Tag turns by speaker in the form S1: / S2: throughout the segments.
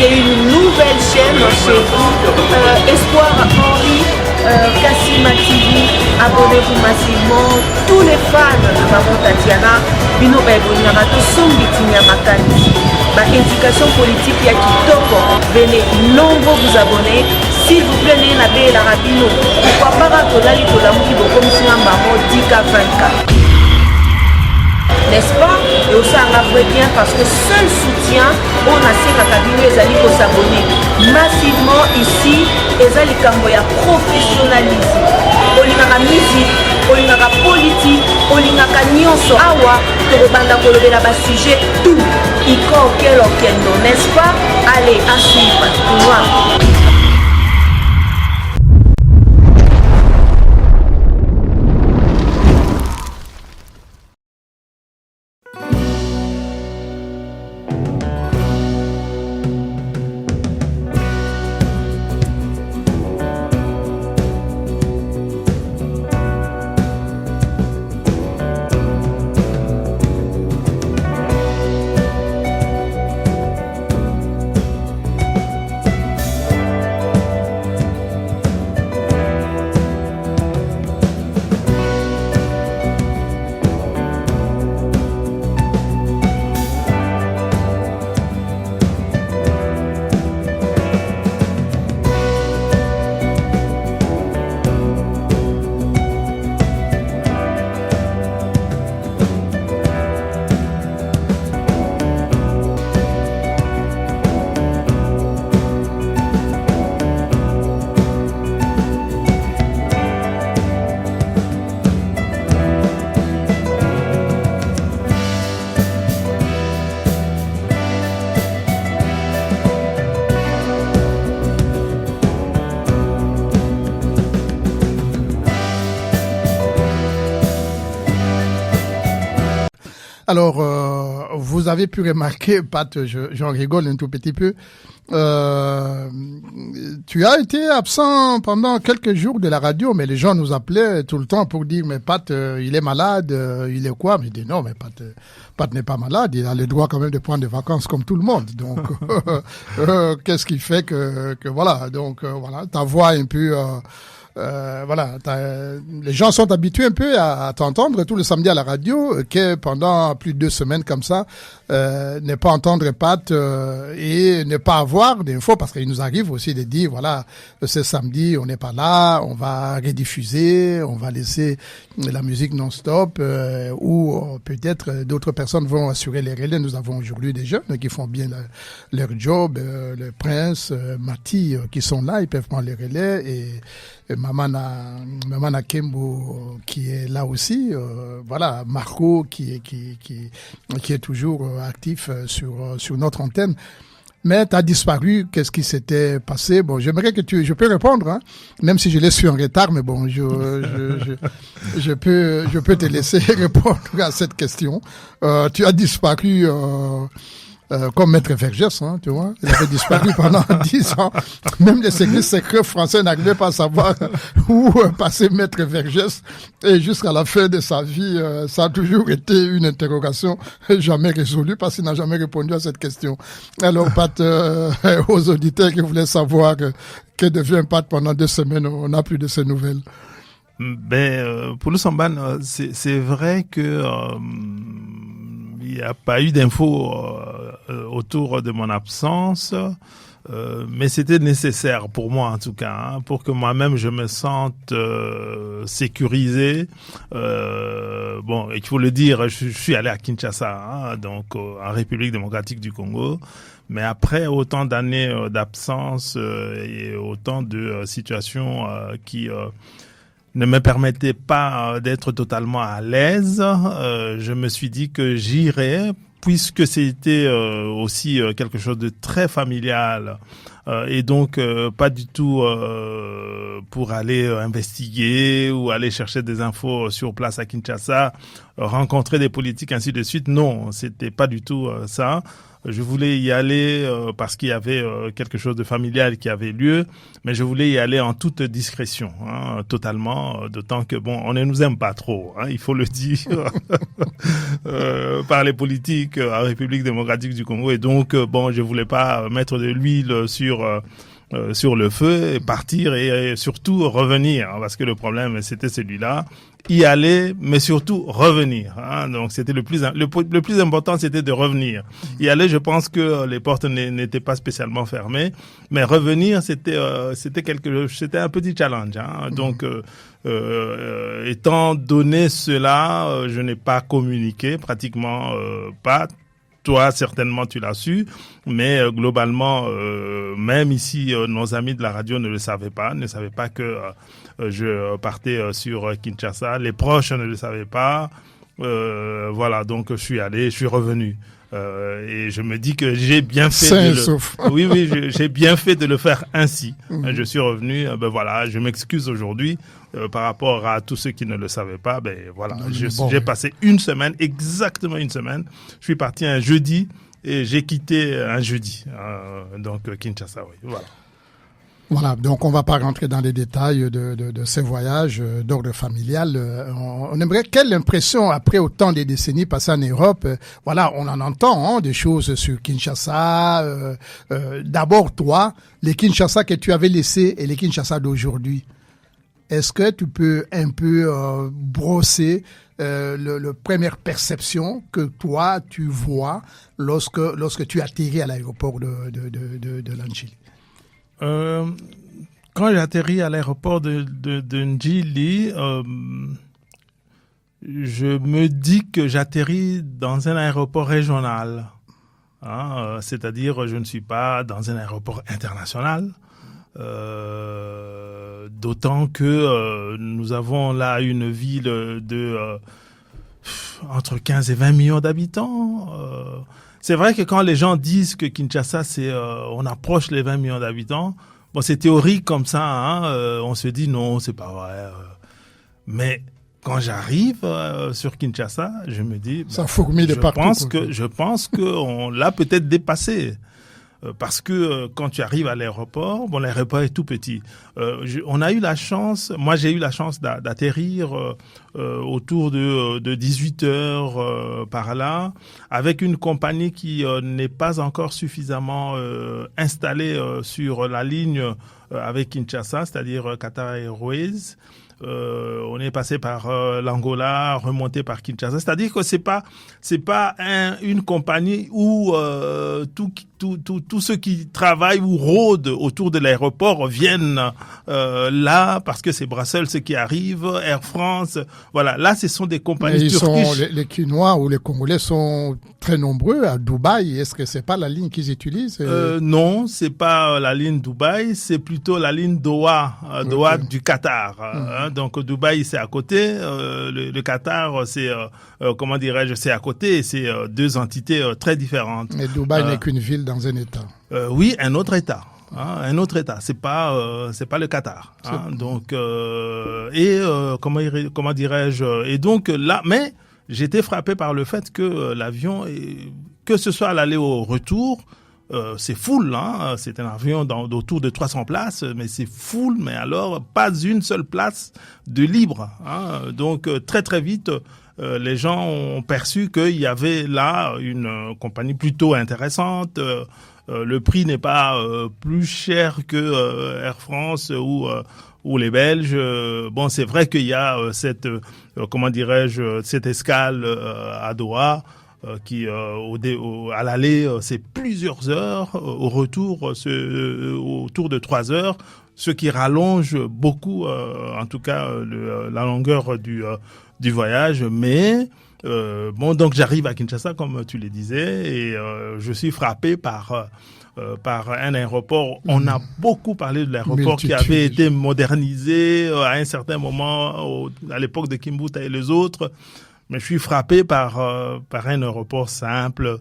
S1: c'est une nouvelle chaîne chez vous. Espoir Henri, Kassima TV, abonnez-vous massivement. Tous les fans de Maman Tatiana, Bino Baibonyama, Tosombi Tinyamakani, indication politique ya Kitoko, venez nombreux vous abonner. S'il vous plaît, n'ayez la rabino. Pourquoi pas Tolali Tolamuki comme si un maman 10K 20K. N'est-ce pas? Et aussi un africain parce que seul soutien, on a ces cabinets, les alliés pour s'abonner massivement ici, les alliés ya professionnalisme. On y a musique, on y a politique, on y a nyonso awa, que le banda kolobé là-bas sujet, tout. Iko quel non, n'est-ce pas? Allez, à suivre. Voilà.
S2: Alors, vous avez pu remarquer, Pat, j'en rigole un tout petit peu, tu as été absent pendant quelques jours de la radio, mais les gens nous appelaient tout le temps pour dire, mais Pat, il est malade, il est quoi? Mais je dis non, mais Pat n'est pas malade, il a le droit quand même de prendre des vacances comme tout le monde. Donc, qu'est-ce qui fait que voilà, donc voilà, ta voix un peu... voilà, les gens sont habitués un peu à t'entendre tous les samedis à la radio, que pendant plus de 2 semaines comme ça, ne pas entendre Pat et ne pas avoir d'infos, parce qu'il nous arrive aussi de dire, voilà, ce samedi on n'est pas là, on va rediffuser, on va laisser la musique non-stop, ou peut-être d'autres personnes vont assurer les relais. Nous avons aujourd'hui des jeunes qui font bien leur job, le Prince, Mati, qui sont là, ils peuvent prendre les relais, et Maman Kembo qui est là aussi, voilà, Marco qui est toujours actif sur notre antenne. Mais tu as disparu, qu'est-ce qui s'était passé? Bon, j'aimerais que je peux répondre, hein, même si je l'ai su en retard, mais bon, je peux te laisser répondre à cette question. Tu as disparu comme Maître Vergès, hein, tu vois. Il avait disparu pendant 10 ans. Même les services secrets français n'arrivaient pas à savoir où passer Maître Vergès. Et jusqu'à la fin de sa vie, ça a toujours été une interrogation jamais résolue, parce qu'il n'a jamais répondu à cette question. Alors, Pat, aux auditeurs qui voulaient savoir que devient Pat pendant 2 semaines, on n'a plus de ses nouvelles.
S3: Pour le Samban, c'est vrai que il n'y a pas eu d'infos autour de mon absence, mais c'était nécessaire pour moi en tout cas, hein, pour que moi-même je me sente sécurisé. Bon, il faut le dire, je suis allé à Kinshasa, hein, donc en République démocratique du Congo. Mais après autant d'années d'absence et autant de situations qui ne me permettait pas d'être totalement à l'aise, je me suis dit que j'irais, puisque c'était aussi quelque chose de très familial et donc pas du tout pour aller investiguer ou aller chercher des infos sur place à Kinshasa, rencontrer des politiques, ainsi de suite. Non, c'était pas du tout ça. Je voulais y aller parce qu'il y avait quelque chose de familial qui avait lieu, mais je voulais y aller en toute discrétion, totalement, d'autant que bon, on ne nous aime pas trop, il faut le dire, par les politiques en République démocratique du Congo, et donc bon, je voulais pas mettre de l'huile sur le feu et partir et surtout revenir, parce que le problème c'était celui-là, y aller mais surtout revenir, donc c'était le plus important, c'était de revenir. Y aller, je pense que les portes n'étaient pas spécialement fermées, mais revenir c'était un petit challenge, donc étant donné cela, je n'ai pas communiqué, pratiquement pas. Toi, certainement, tu l'as su, mais globalement, même ici, nos amis de la radio ne savaient pas que je partais sur Kinshasa. Les proches ne le savaient pas. Voilà, donc je suis revenu. Et je me dis que j'ai bien fait j'ai bien fait de le faire ainsi. Je suis revenu, voilà, je m'excuse aujourd'hui par rapport à tous ceux qui ne le savaient pas. Voilà, j'ai passé exactement une semaine. Je suis parti un jeudi et j'ai quitté un jeudi. Donc Kinshasa, oui, voilà.
S2: Voilà, donc on va pas rentrer dans les détails de ces voyages d'ordre familial. On aimerait, quelle impression après autant de décennies passées en Europe, voilà, on en entend des choses sur Kinshasa. D'abord toi, les Kinshasa que tu avais laissés et les Kinshasa d'aujourd'hui. Est-ce que tu peux un peu brosser le première perception que toi tu vois lorsque tu atterris à l'aéroport de Njili?
S3: Quand j'ai atterri à l'aéroport de Njili, je me dis que j'atterris dans un aéroport régional. C'est-à-dire, je ne suis pas dans un aéroport international. D'autant que nous avons là une ville de entre 15 et 20 millions d'habitants. C'est vrai que quand les gens disent que Kinshasa, on approche les 20 millions d'habitants, bon, c'est théorique comme ça, on se dit non, c'est pas vrai. Mais quand j'arrive sur Kinshasa, je me dis,
S2: ça fourmille de partout.
S3: Je pense qu'on l'a peut-être dépassé. Parce que quand tu arrives à l'aéroport, bon, l'aéroport est tout petit. On a eu la chance, moi j'ai eu la chance d'atterrir autour de 18 heures par là, avec une compagnie qui n'est pas encore suffisamment installée sur la ligne avec Kinshasa, c'est-à-dire Qatar Airways. On est passé par l'Angola, remonté par Kinshasa. C'est-à-dire que c'est pas une compagnie où tous ceux qui travaillent ou rôdent autour de l'aéroport viennent là parce que c'est Bruxelles ceux qui arrivent, Air France. Voilà, là ce sont des compagnies turques.
S2: Les Kinois ou les Congolais sont très nombreux à Dubaï. Est-ce que c'est pas la ligne qu'ils utilisent?
S3: Non, c'est pas la ligne Dubaï, c'est plutôt la ligne Doha, Doha du Qatar. Donc Dubaï c'est à côté, le Qatar c'est comment dirais-je, c'est à côté, c'est deux entités très différentes.
S2: Mais Dubaï n'est qu'une ville dans un État.
S3: Oui, un autre État. Un autre État, c'est pas le Qatar. Donc comment dirais-je, et donc là, mais j'étais frappé par le fait que l'avion, que ce soit à l'aller ou au retour, c'est full, c'est un avion d'autour de 300 places, mais c'est full, mais alors pas une seule place de libre. Donc très très vite, les gens ont perçu qu'il y avait là une compagnie plutôt intéressante. Le prix n'est pas plus cher que Air France ou les Belges. Bon, c'est vrai qu'il y a cette escale à Doha qui à l'aller c'est plusieurs heures, au retour autour de 3 heures, ce qui rallonge beaucoup en tout cas la longueur du voyage, mais bon, donc j'arrive à Kinshasa comme tu le disais et je suis frappé par un aéroport. On a beaucoup parlé de l'aéroport qui avait été modernisé à un certain moment à l'époque de Kimbuta et les autres, mais je suis frappé par un aéroport simple,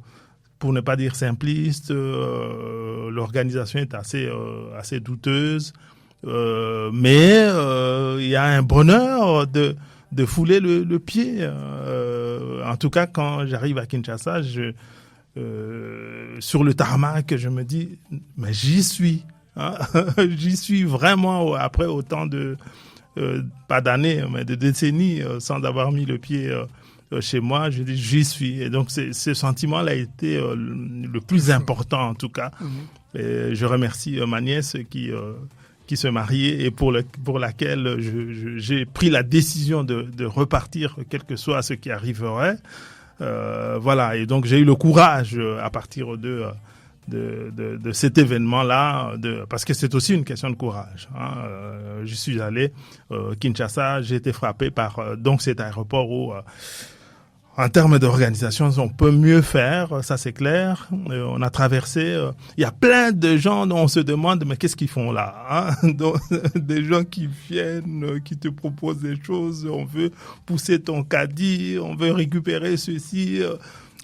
S3: pour ne pas dire simpliste. L'organisation est assez douteuse, mais il y a un bonheur de fouler le pied. En tout cas, quand j'arrive à Kinshasa, sur le tarmac, je me dis, mais j'y suis. Hein. J'y suis vraiment après autant de pas d'années, mais de décennies sans avoir mis le pied chez moi. Je dis, j'y suis. Et donc, ce sentiment-là a été le plus important, en tout cas. Et je remercie ma nièce qui se mariait et pour laquelle j'ai pris la décision de repartir, quel que soit ce qui arriverait. Voilà. Et donc, j'ai eu le courage à partir de cet événement-là, parce que c'est aussi une question de courage. Hein. Je suis allé Kinshasa, j'ai été frappé par donc cet aéroport où, en termes d'organisation, on peut mieux faire, ça c'est clair. On a traversé, il y a plein de gens dont on se demande mais qu'est-ce qu'ils font là, hein. Donc, des gens qui viennent, qui te proposent des choses, on veut pousser ton caddie, on veut récupérer ceci.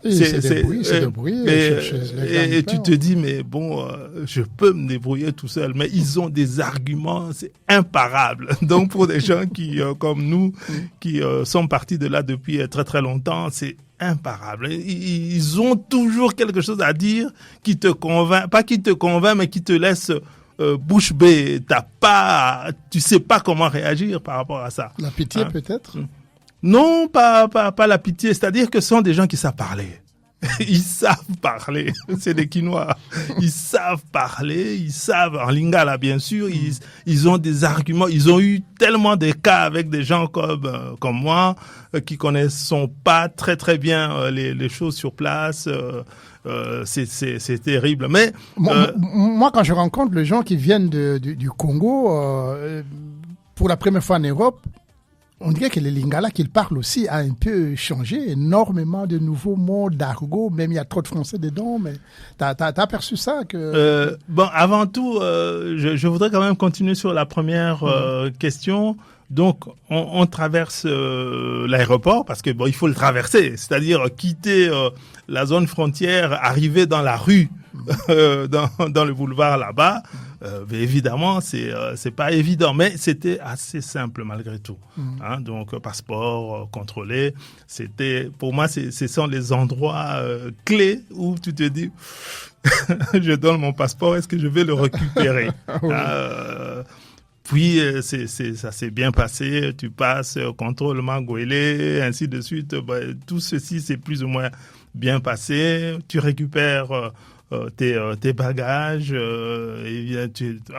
S2: C'est des bruits.
S3: Et tu te dis, mais bon, je peux me débrouiller tout seul. Mais ils ont des arguments, c'est imparable. Donc, pour des gens qui, comme nous, qui sont partis de là depuis très très longtemps, c'est imparable. Ils ont toujours quelque chose à dire qui te convainc, pas qui te convainc, mais qui te laisse bouche bée. Tu sais pas comment réagir par rapport à ça.
S2: La pitié, peut-être?
S3: Non, pas la pitié. C'est-à-dire que ce sont des gens qui savent parler. Ils savent parler. C'est des Quinois. Ils savent parler. Ils savent, en lingala, bien sûr. Ils ont des arguments. Ils ont eu tellement de cas avec des gens comme moi, qui connaissent pas très, très bien les choses sur place. C'est terrible. Mais,
S2: moi, quand je rencontre les gens qui viennent du Congo, pour la première fois en Europe, on dirait que le lingala qu'ils parlent aussi a un peu changé, énormément de nouveaux mots, d'argot, même il y a trop de français dedans, mais t'as aperçu ça que...
S3: Bon, avant tout, je voudrais quand même continuer sur la première question. Donc, on traverse l'aéroport parce que bon, il faut le traverser, c'est-à-dire quitter la zone frontière, arriver dans la rue, dans le boulevard là-bas. Évidemment, c'est pas évident, mais c'était assez simple malgré tout. Hein, donc, passeport contrôlé, c'était pour moi, ce sont les endroits clés où tu te dis, je donne mon passeport, est-ce que je vais le récupérer? Puis, ça s'est bien passé, tu passes, contrôle Mangouélé, ainsi de suite. Tout ceci, c'est plus ou moins bien passé. Tu récupères tes bagages, et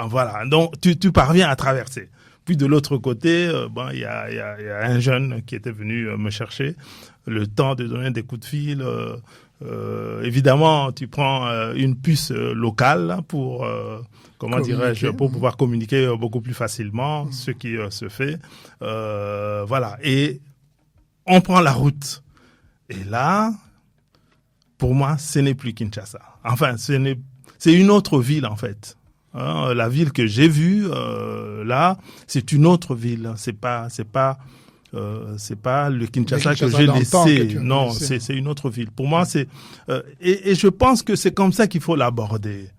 S3: voilà. Donc, tu parviens à traverser. Puis, de l'autre côté, il y a un jeune qui était venu me chercher. Le temps de donner des coups de fil. Évidemment, tu prends une puce locale pour... comment dirais-je, pour pouvoir communiquer beaucoup plus facilement, ce qui se fait. Voilà. Et on prend la route. Et là, pour moi, ce n'est plus Kinshasa. Enfin, c'est une autre ville, en fait. Hein, la ville que j'ai vue, là, c'est une autre ville. C'est pas le Kinshasa que j'ai laissé. Non, c'est une autre ville. Pour moi, et je pense que c'est comme ça qu'il faut l'aborder.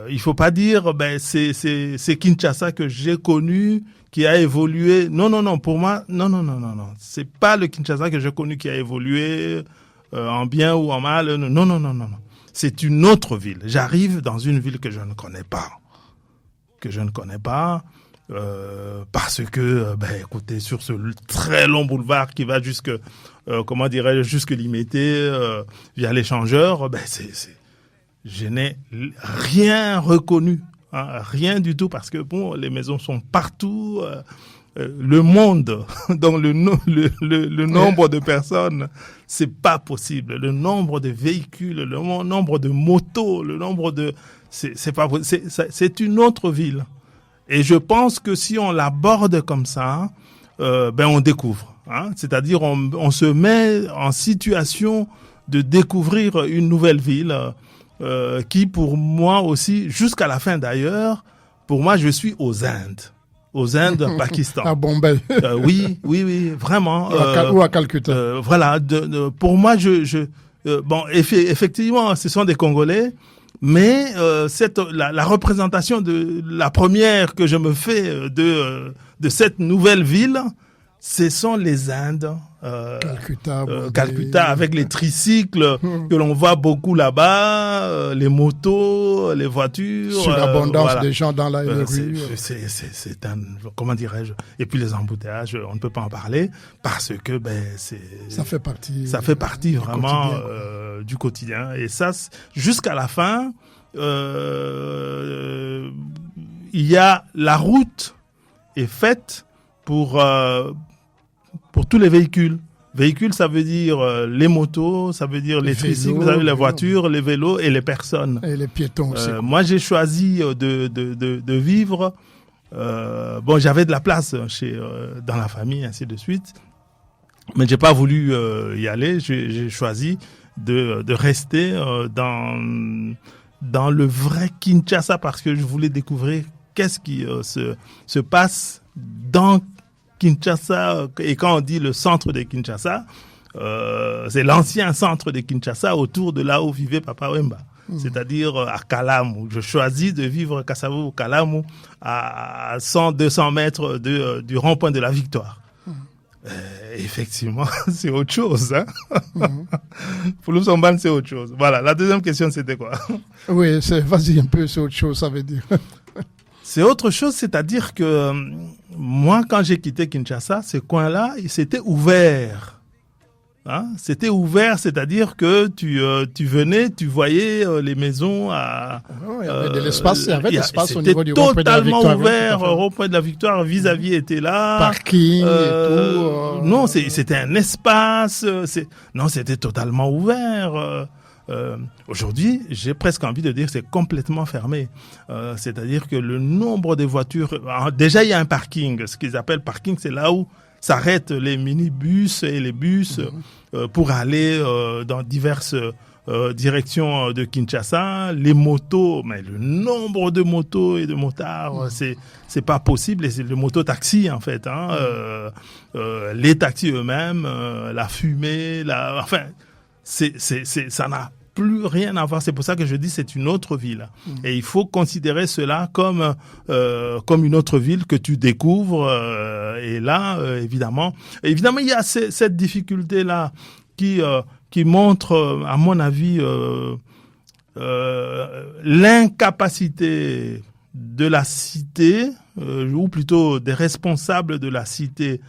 S3: Il faut pas dire c'est Kinshasa que j'ai connu qui a évolué. Non, pour moi non. C'est pas le Kinshasa que j'ai connu qui a évolué en bien ou en mal. Non. C'est une autre ville. J'arrive dans une ville que je ne connais pas. Parce que écoutez, sur ce très long boulevard qui va jusque Limité via l'échangeur, je n'ai rien reconnu, hein, rien du tout, parce que bon, les maisons sont partout, le monde, donc le nombre de personnes, c'est pas possible, le nombre de véhicules, le nombre de motos, le nombre de, c'est pas possible, c'est une autre ville, et je pense que si on l'aborde comme ça, on découvre, hein, c'est-à-dire on se met en situation de découvrir une nouvelle ville. Qui pour moi aussi, jusqu'à la fin d'ailleurs, pour moi je suis aux Indes, Pakistan.
S2: À Bombay.
S3: Oui, vraiment.
S2: Ou à Calcutta.
S3: Voilà, pour moi effectivement, ce sont des Congolais, mais la représentation de la première que je me fais de cette nouvelle ville, ce sont les Indes. Calcutta avec les tricycles que l'on voit beaucoup là-bas, les motos, les voitures.
S2: Sur l'abondance des gens dans la rue.
S3: C'est un, comment dirais-je, et puis les embouteillages, on ne peut pas en parler parce que
S2: ça fait partie
S3: vraiment du quotidien. Et ça, jusqu'à la fin, il y a la route est faite pour tous les véhicules. Véhicules, ça veut dire les motos, ça veut dire les tricycles, vous avez les voitures, les vélos et les personnes.
S2: Et les piétons aussi.
S3: Moi, j'ai choisi de vivre. J'avais de la place dans la famille, ainsi de suite. Mais j'ai pas voulu y aller. J'ai choisi de rester dans le vrai Kinshasa parce que je voulais découvrir qu'est-ce qui se passe dans Kinshasa. Et quand on dit le centre de Kinshasa, c'est l'ancien centre de Kinshasa autour de là où vivait Papa Wemba. C'est-à-dire à Kalamu. Je choisis de vivre à Kasavu, Kalamu, à 100-200 mètres du rond-point de la Victoire. Effectivement, c'est autre chose. Hein? Pour nous, Somban, c'est autre chose. Voilà, la deuxième question, c'était quoi?
S2: Oui, vas-y un peu, c'est autre chose, ça veut dire.
S3: C'est autre chose, c'est-à-dire que moi, quand j'ai quitté Kinshasa, ce coin-là, c'était ouvert. Hein? C'était ouvert, c'est-à-dire que tu venais, tu voyais les maisons
S2: il y avait de l'espace, au niveau du
S3: rond-point de la Victoire. C'était totalement ouvert, rond-point de la Victoire, vis-à-vis était là.
S2: Parking et tout.
S3: Non, c'était un espace. C'était totalement ouvert. Aujourd'hui, j'ai presque envie de dire que c'est complètement fermé. C'est-à-dire que le nombre de voitures... déjà, il y a un parking. Ce qu'ils appellent parking, c'est là où s'arrêtent les minibus et les bus pour aller dans diverses directions de Kinshasa. Les motos, mais le nombre de motos et de motards, c'est pas possible. Et c'est le mototaxi, en fait. Les taxis eux-mêmes, la fumée, ça n'a plus rien à voir. C'est pour ça que je dis c'est une autre ville. Et il faut considérer cela comme une autre ville que tu découvres. Et là, évidemment, il y a cette difficulté-là qui montre, à mon avis, l'incapacité de la cité, ou plutôt des responsables de la cité,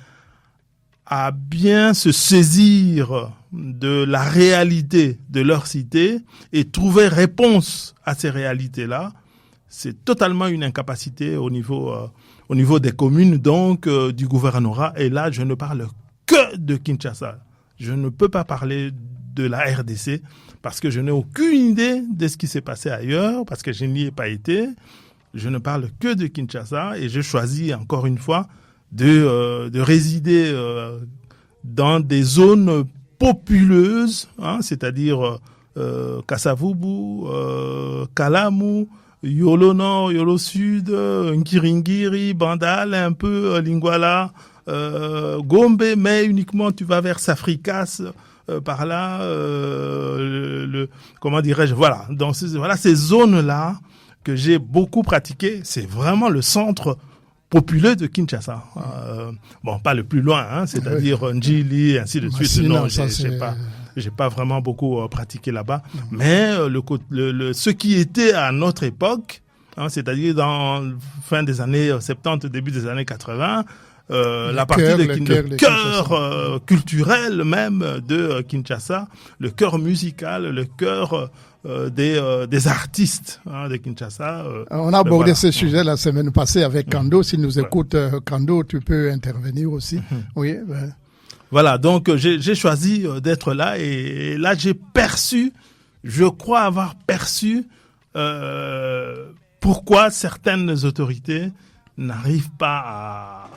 S3: à bien se saisir de la réalité de leur cité et trouver réponse à ces réalités-là. C'est totalement une incapacité au niveau des communes, donc du gouvernorat. Et là, je ne parle que de Kinshasa. Je ne peux pas parler de la RDC parce que je n'ai aucune idée de ce qui s'est passé ailleurs, parce que je n'y ai pas été. Je ne parle que de Kinshasa et je choisis encore une fois de résider dans des zones populeuses, c'est-à-dire Kasavubu, Kalamu, Yolo Nord, Yolo Sud, Nkiringiri, Bandal, un peu Lingwala, Gombe, mais uniquement tu vas vers Safrikas, par là, comment dirais-je, voilà. Donc voilà ces zones-là que j'ai beaucoup pratiquées, c'est vraiment le centre populeux de Kinshasa. Pas le plus loin, c'est-à-dire Njili et ainsi de suite. Non, j'ai pas vraiment beaucoup pratiqué là-bas. Mais ce qui était à notre époque, c'est-à-dire dans fin des années 70, début des années 80, le cœur culturel même de Kinshasa, le cœur musical, le cœur des artistes de Kinshasa.
S2: On a abordé ce sujet la semaine passée avec Kando. Si nous écoute Kando, tu peux intervenir aussi. Oui.
S3: Voilà, donc j'ai choisi d'être là et là je crois avoir perçu pourquoi certaines autorités n'arrivent pas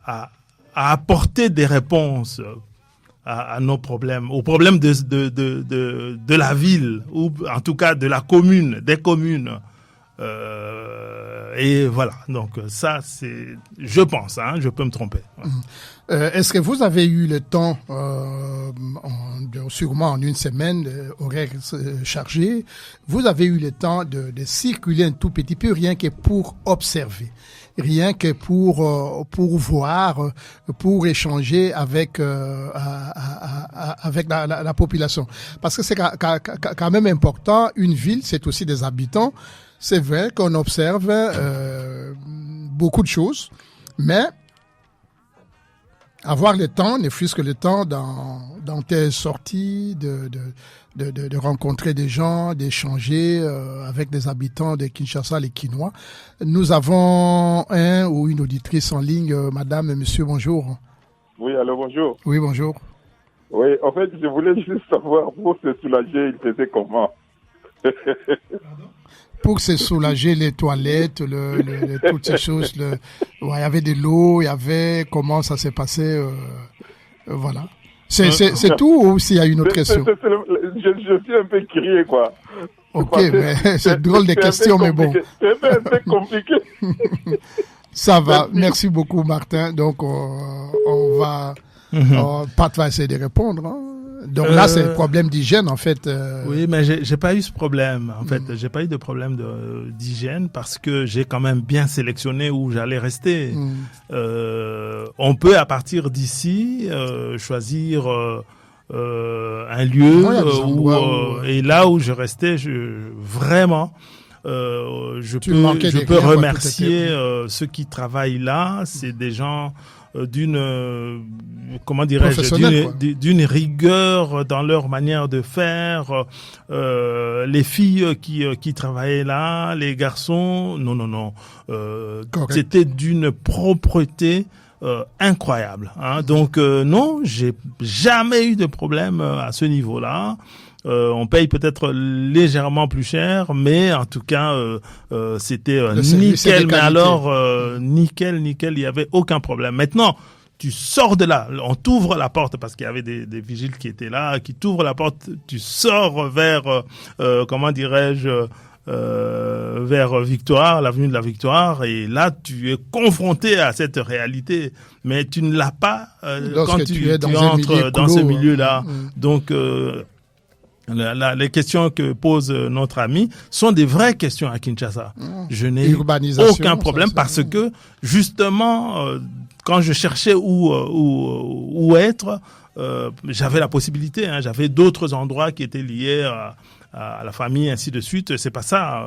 S3: à apporter des réponses à nos problèmes, aux problèmes de la ville, ou en tout cas de la commune, des communes. Et voilà, donc ça c'est, je pense, je peux me tromper.
S2: Est-ce que vous avez eu le temps en sûrement en une semaine, horaire chargé, vous avez eu le temps de circuler un tout petit peu, rien que pour observer, rien que pour voir, pour échanger avec avec la population. Parce que c'est quand même important. Une ville, c'est aussi des habitants. C'est vrai qu'on observe beaucoup de choses, mais avoir le temps, ne fût-ce que le temps dans tes sorties, de rencontrer des gens, d'échanger avec des habitants de Kinshasa, les Kinois. Nous avons un ou une auditrice en ligne, madame et monsieur, bonjour.
S4: Oui, allô, bonjour.
S2: Oui, bonjour.
S4: Oui, en fait, je voulais juste savoir, pour se soulager, il faisait comment?
S2: Pour se soulager, les toilettes, toutes ces choses, il y avait de l'eau, il y avait comment ça s'est passé, voilà. C'est tout ou s'il y a une autre question?
S4: Je suis un peu curieux, quoi.
S2: Ok, mais c'est drôle de question, mais bon.
S4: C'est un peu compliqué.
S2: Ça va, merci beaucoup, Martin. Donc, on va, Pat va essayer de répondre, hein. Donc là, c'est le problème d'hygiène, en fait.
S3: Oui, mais j'ai pas eu ce problème. En fait, j'ai pas eu de problème d'hygiène parce que j'ai quand même bien sélectionné où j'allais rester. On peut, à partir d'ici, choisir un lieu et là où je restais, vraiment, je peux remercier ceux qui travaillent là. C'est des gens d'une comment dirais-je, d'une rigueur dans leur manière de faire, les filles qui travaillaient là, les garçons, non, c'était d'une propreté incroyable, hein. Donc non, j'ai jamais eu de problème à ce niveau-là. On paye peut-être légèrement plus cher, mais en tout cas, c'était nickel. Mais alors, nickel, il y avait aucun problème. Maintenant, tu sors de là, on t'ouvre la porte parce qu'il y avait des vigiles qui étaient là, qui t'ouvrent la porte, tu sors vers, comment dirais-je, vers Victoire, l'avenue de la Victoire, et là tu es confronté à cette réalité, mais tu ne l'as pas quand tu entres dans ce milieu-là. Donc les questions que pose notre ami sont des vraies questions à Kinshasa. Je n'ai aucun problème parce que justement quand je cherchais où être, j'avais la possibilité, hein, j'avais d'autres endroits qui étaient liés à la famille, ainsi de suite. C'est pas ça,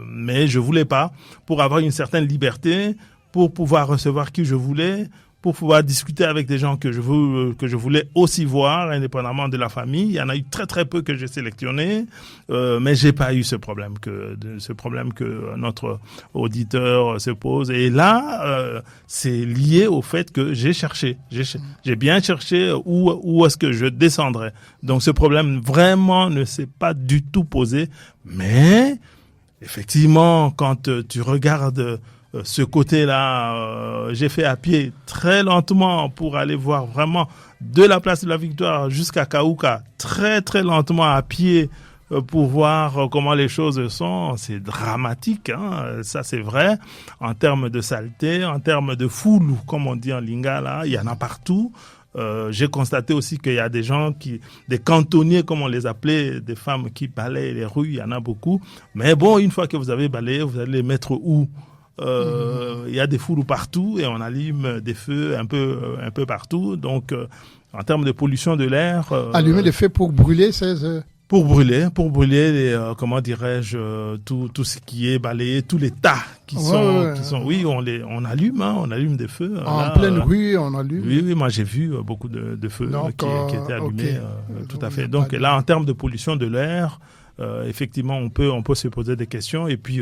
S3: mais je voulais pas, pour avoir une certaine liberté, pour pouvoir recevoir qui je voulais, pour pouvoir discuter avec des gens que je voulais aussi voir, indépendamment de la famille. Il y en a eu très très peu que j'ai sélectionné, mais j'ai pas eu ce problème que notre auditeur se pose. Et là, c'est lié au fait que j'ai cherché, j'ai bien cherché où est-ce que je descendrais. Donc ce problème vraiment ne s'est pas du tout posé, mais effectivement, quand tu regardes ce côté-là, j'ai fait à pied très lentement pour aller voir vraiment de la place de la Victoire jusqu'à Kaouka, très très lentement à pied pour voir comment les choses sont. C'est dramatique, hein, ça c'est vrai, en termes de saleté, en termes de foule, comme on dit en lingala, il y en a partout. J'ai constaté aussi qu'il y a des gens des cantonniers, comme on les appelait, des femmes qui balayent les rues, il y en a beaucoup. Mais bon, une fois que vous avez balayé, vous allez les mettre où? Il y a des foules partout et on allume des feux un peu partout. Donc, en termes de pollution de l'air,
S2: allumer des feux pour brûler,
S3: pour brûler comment dirais-je, tout ce qui est balayé, tous les tas qui sont, oui, on allume des feux.
S2: En pleine rue, on allume.
S3: Oui, moi j'ai vu beaucoup de feux qui étaient allumés, tout à fait. Donc là, en termes de pollution de l'air, effectivement, on peut se poser des questions. Et puis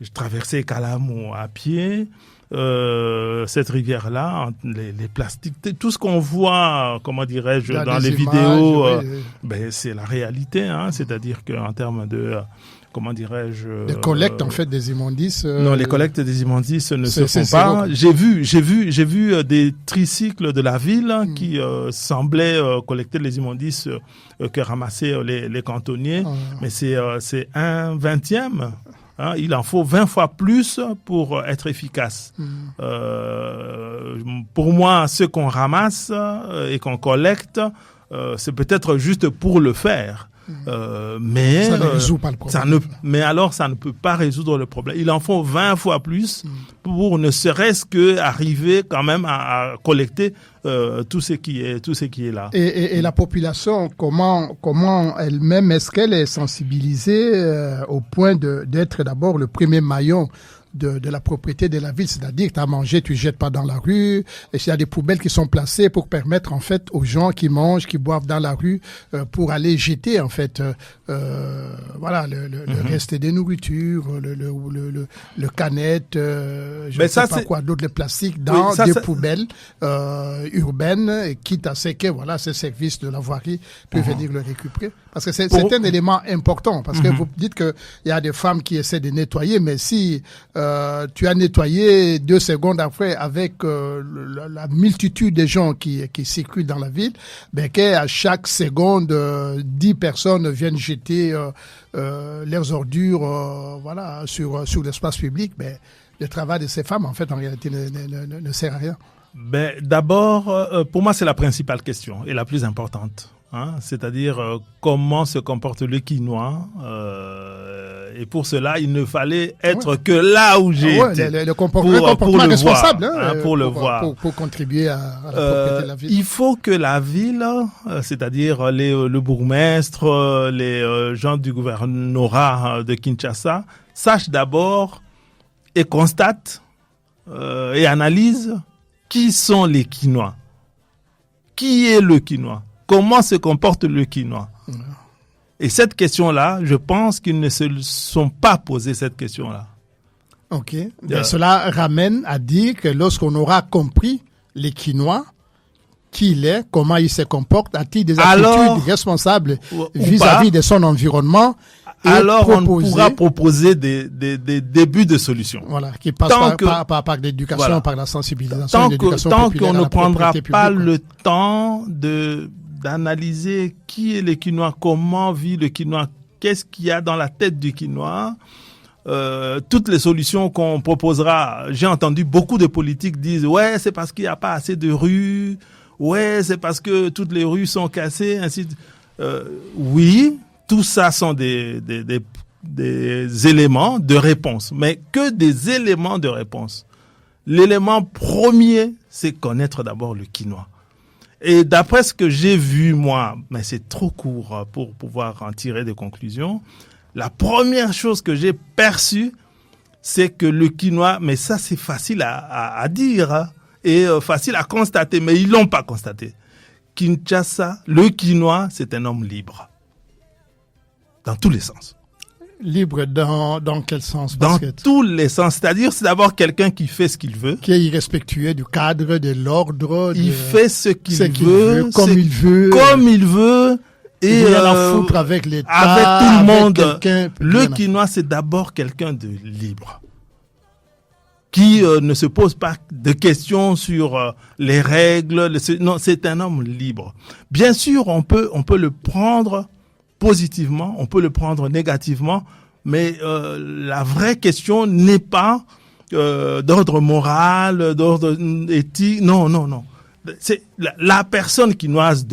S3: je traversais Kalamo à pied, cette rivière-là, les plastiques, tout ce qu'on voit, comment dirais-je, dans les vidéos, ben, c'est la réalité, hein, c'est-à-dire qu'en termes de, comment dirais-je...
S2: Les collectes, en fait, des immondices...
S3: non, les collectes des immondices ne se font pas. J'ai vu des tricycles de la ville qui semblaient collecter les immondices que ramassaient les cantonniers, mais c'est 1/20. Hein, il en faut 20 fois plus pour être efficace. Pour moi, ce qu'on ramasse et qu'on collecte, c'est peut-être juste pour le faire. Mais
S2: ça ne résout pas le problème.
S3: Mais alors, ça ne peut pas résoudre le problème. Il en faut 20 fois plus pour ne serait-ce que arriver quand même à collecter tout ce qui est là.
S2: Et la population, comment elle-même, est-ce qu'elle est sensibilisée au point d'être d'abord le premier maillon de la propriété de la ville, c'est-à-dire que tu as mangé, tu jettes pas dans la rue, et s'il y a des poubelles qui sont placées pour permettre en fait aux gens qui mangent, qui boivent dans la rue, pour aller jeter en fait voilà le reste des nourritures, le canette, je ne sais pas quoi d'autre, le plastique dans des poubelles urbaines, quitte à ce que voilà ces services de la voirie peuvent venir le récupérer, parce que c'est un élément important, parce que vous dites que il y a des femmes qui essaient de nettoyer, mais si tu as nettoyé 2 secondes après avec la multitude de gens qui circulent dans la ville, ben qu'à chaque seconde 10 personnes viennent jeter leurs ordures voilà sur l'espace public, ben le travail de ces femmes en fait en réalité ne sert à rien. Ben
S3: d'abord pour moi c'est la principale question et la plus importante. C'est-à-dire comment se comporte le quinoa, et pour cela il ne fallait être que là où j'ai été
S2: le comportement responsable
S3: pour le voir,
S2: pour contribuer à la propriété de la ville.
S3: Il faut que la ville, c'est-à-dire le bourgmestre, les gens du gouvernorat de Kinshasa sachent d'abord et constatent et analysent qui sont les quinois, qui est le quinoa. Comment se comporte le quinoa? Et cette question-là, je pense qu'ils ne se sont pas posés cette question-là.
S2: Ok. Cela ramène à dire que lorsqu'on aura compris le quinoa, qui il est, comment il se comporte, a-t-il des attitudes responsables vis-à-vis de son environnement,
S3: alors on pourra proposer des débuts de solutions.
S2: Voilà, qui passent par l'éducation, voilà, par la sensibilisation,
S3: tant qu'on ne prendra pas le temps d'analyser qui est le quinoa, comment vit le quinoa, qu'est-ce qu'il y a dans la tête du quinoa, toutes les solutions qu'on proposera. J'ai entendu beaucoup de politiques dire ouais, c'est parce qu'il n'y a pas assez de rues, ouais, c'est parce que toutes les rues sont cassées, ainsi oui, tout ça sont des éléments de réponse, mais que des éléments de réponse. L'élément premier, c'est connaître d'abord le quinoa. Et d'après ce que j'ai vu, moi, mais c'est trop court pour pouvoir en tirer des conclusions, la première chose que j'ai perçue, c'est que le quinoa, mais ça c'est facile à dire et facile à constater, mais ils l'ont pas constaté. Kinshasa, le quinoa, c'est un homme libre. Dans tous les sens.
S2: Libre dans quel sens?
S3: Dans tous les sens. C'est-à-dire, c'est d'abord quelqu'un qui fait ce qu'il veut.
S2: Qui est irrespectueux du cadre, de l'ordre.
S3: Il fait ce qu'il veut.
S2: Comme il veut.
S3: Comme il veut. Et
S2: il rien à foutre avec l'État.
S3: Avec tout le monde. Le quinoa, c'est d'abord quelqu'un de libre. Qui ne se pose pas de questions sur les règles. Non, c'est un homme libre. Bien sûr, on peut le prendre positivement, on peut le prendre négativement, mais la vraie question n'est pas d'ordre moral, d'ordre éthique. Non. C'est la personne quinoise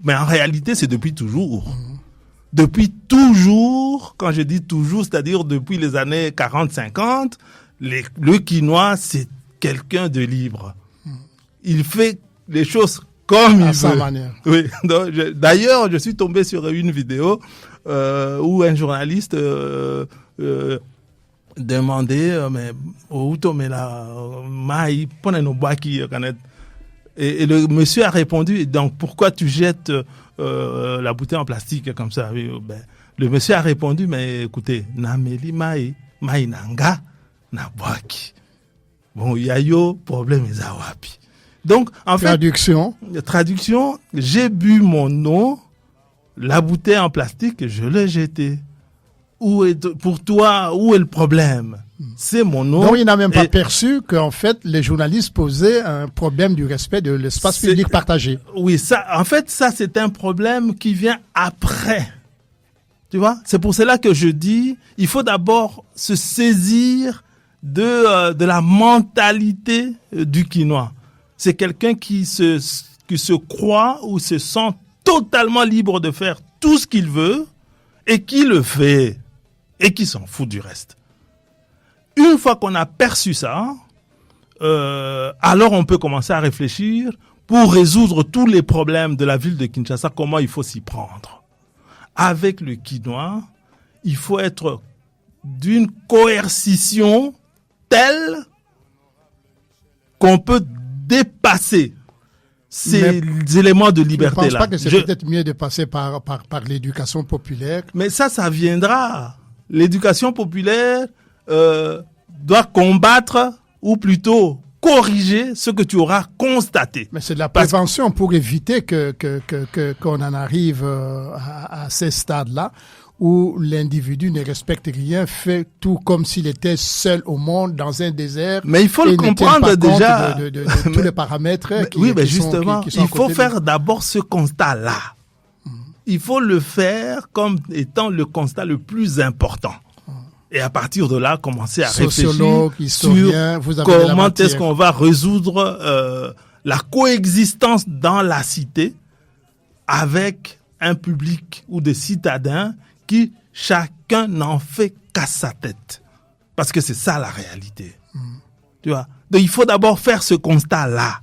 S3: mais en réalité, c'est depuis toujours. Depuis toujours, quand je dis toujours, c'est-à-dire depuis les années 40-50, le quinois, c'est quelqu'un de libre. Il fait les choses comme il veut.
S2: Sa manière.
S3: Oui. D'ailleurs, je suis tombé sur une vidéo où un journaliste demandait mais et le monsieur a répondu, donc pourquoi tu jettes la bouteille en plastique comme ça? Le monsieur a répondu, mais écoutez, nameli mai nanga na boaki. Bon, yayo problème ezawapi. Donc, en
S2: traduction,
S3: j'ai bu mon eau, la bouteille en plastique, je l'ai jetée. Pour toi, où est le problème? C'est mon eau.
S2: Donc, il n'a même pas perçu qu'en fait, les journalistes posaient un problème du respect de l'espace public partagé.
S3: Oui, ça, c'est un problème qui vient après. Tu vois? C'est pour cela que je dis, il faut d'abord se saisir de la mentalité du quinois. C'est quelqu'un qui se croit ou se sent totalement libre de faire tout ce qu'il veut et qui le fait et qui s'en fout du reste. Une fois qu'on a perçu ça, alors on peut commencer à réfléchir pour résoudre tous les problèmes de la ville de Kinshasa, comment il faut s'y prendre. Avec le quinoa, il faut être d'une coercition telle qu'on peut dépasser ces éléments de liberté-là.
S2: Je ne pense pas que c'est peut-être mieux de passer par l'éducation populaire.
S3: Mais ça viendra. L'éducation populaire doit combattre, ou plutôt corriger ce que tu auras constaté.
S2: Mais c'est de la prévention pour éviter qu'on en arrive à ces stades-là où l'individu ne respecte rien, fait tout comme s'il était seul au monde dans un désert.
S3: Mais il faut le comprendre déjà.
S2: De tous les paramètres.
S3: Mais justement, il faut faire d'abord ce constat-là. Il faut le faire comme étant le constat le plus important. Et à partir de là, commencer à réfléchir sur comment est-ce qu'on va résoudre la coexistence dans la cité avec un public ou des citadins qui chacun n'en fait qu'à sa tête. Parce que c'est ça la réalité. Tu vois? Donc il faut d'abord faire ce constat-là.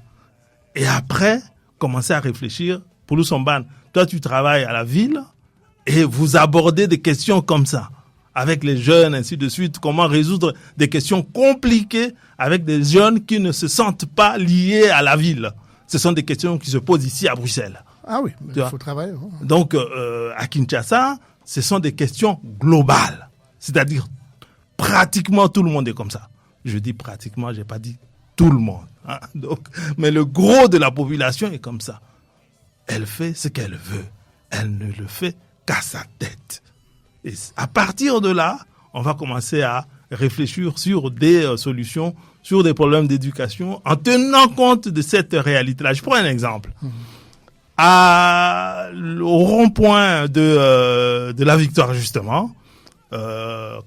S3: Et après, commencer à réfléchir. Pour Somban, toi tu travailles à la ville et vous abordez des questions comme ça. Avec les jeunes, ainsi de suite, comment résoudre des questions compliquées avec des jeunes qui ne se sentent pas liés à la ville. Ce sont des questions qui se posent ici à Bruxelles.
S2: Ah oui, il faut travailler.
S3: Donc, à Kinshasa, ce sont des questions globales. C'est-à-dire, pratiquement tout le monde est comme ça. Je dis pratiquement, j'ai pas dit tout le monde. Hein. Donc, mais le gros de la population est comme ça. Elle fait ce qu'elle veut. Elle ne le fait qu'à sa tête. Et à partir de là, on va commencer à réfléchir sur des solutions, sur des problèmes d'éducation, en tenant compte de cette réalité-là. Je prends un exemple. Au rond-point de la Victoire, justement,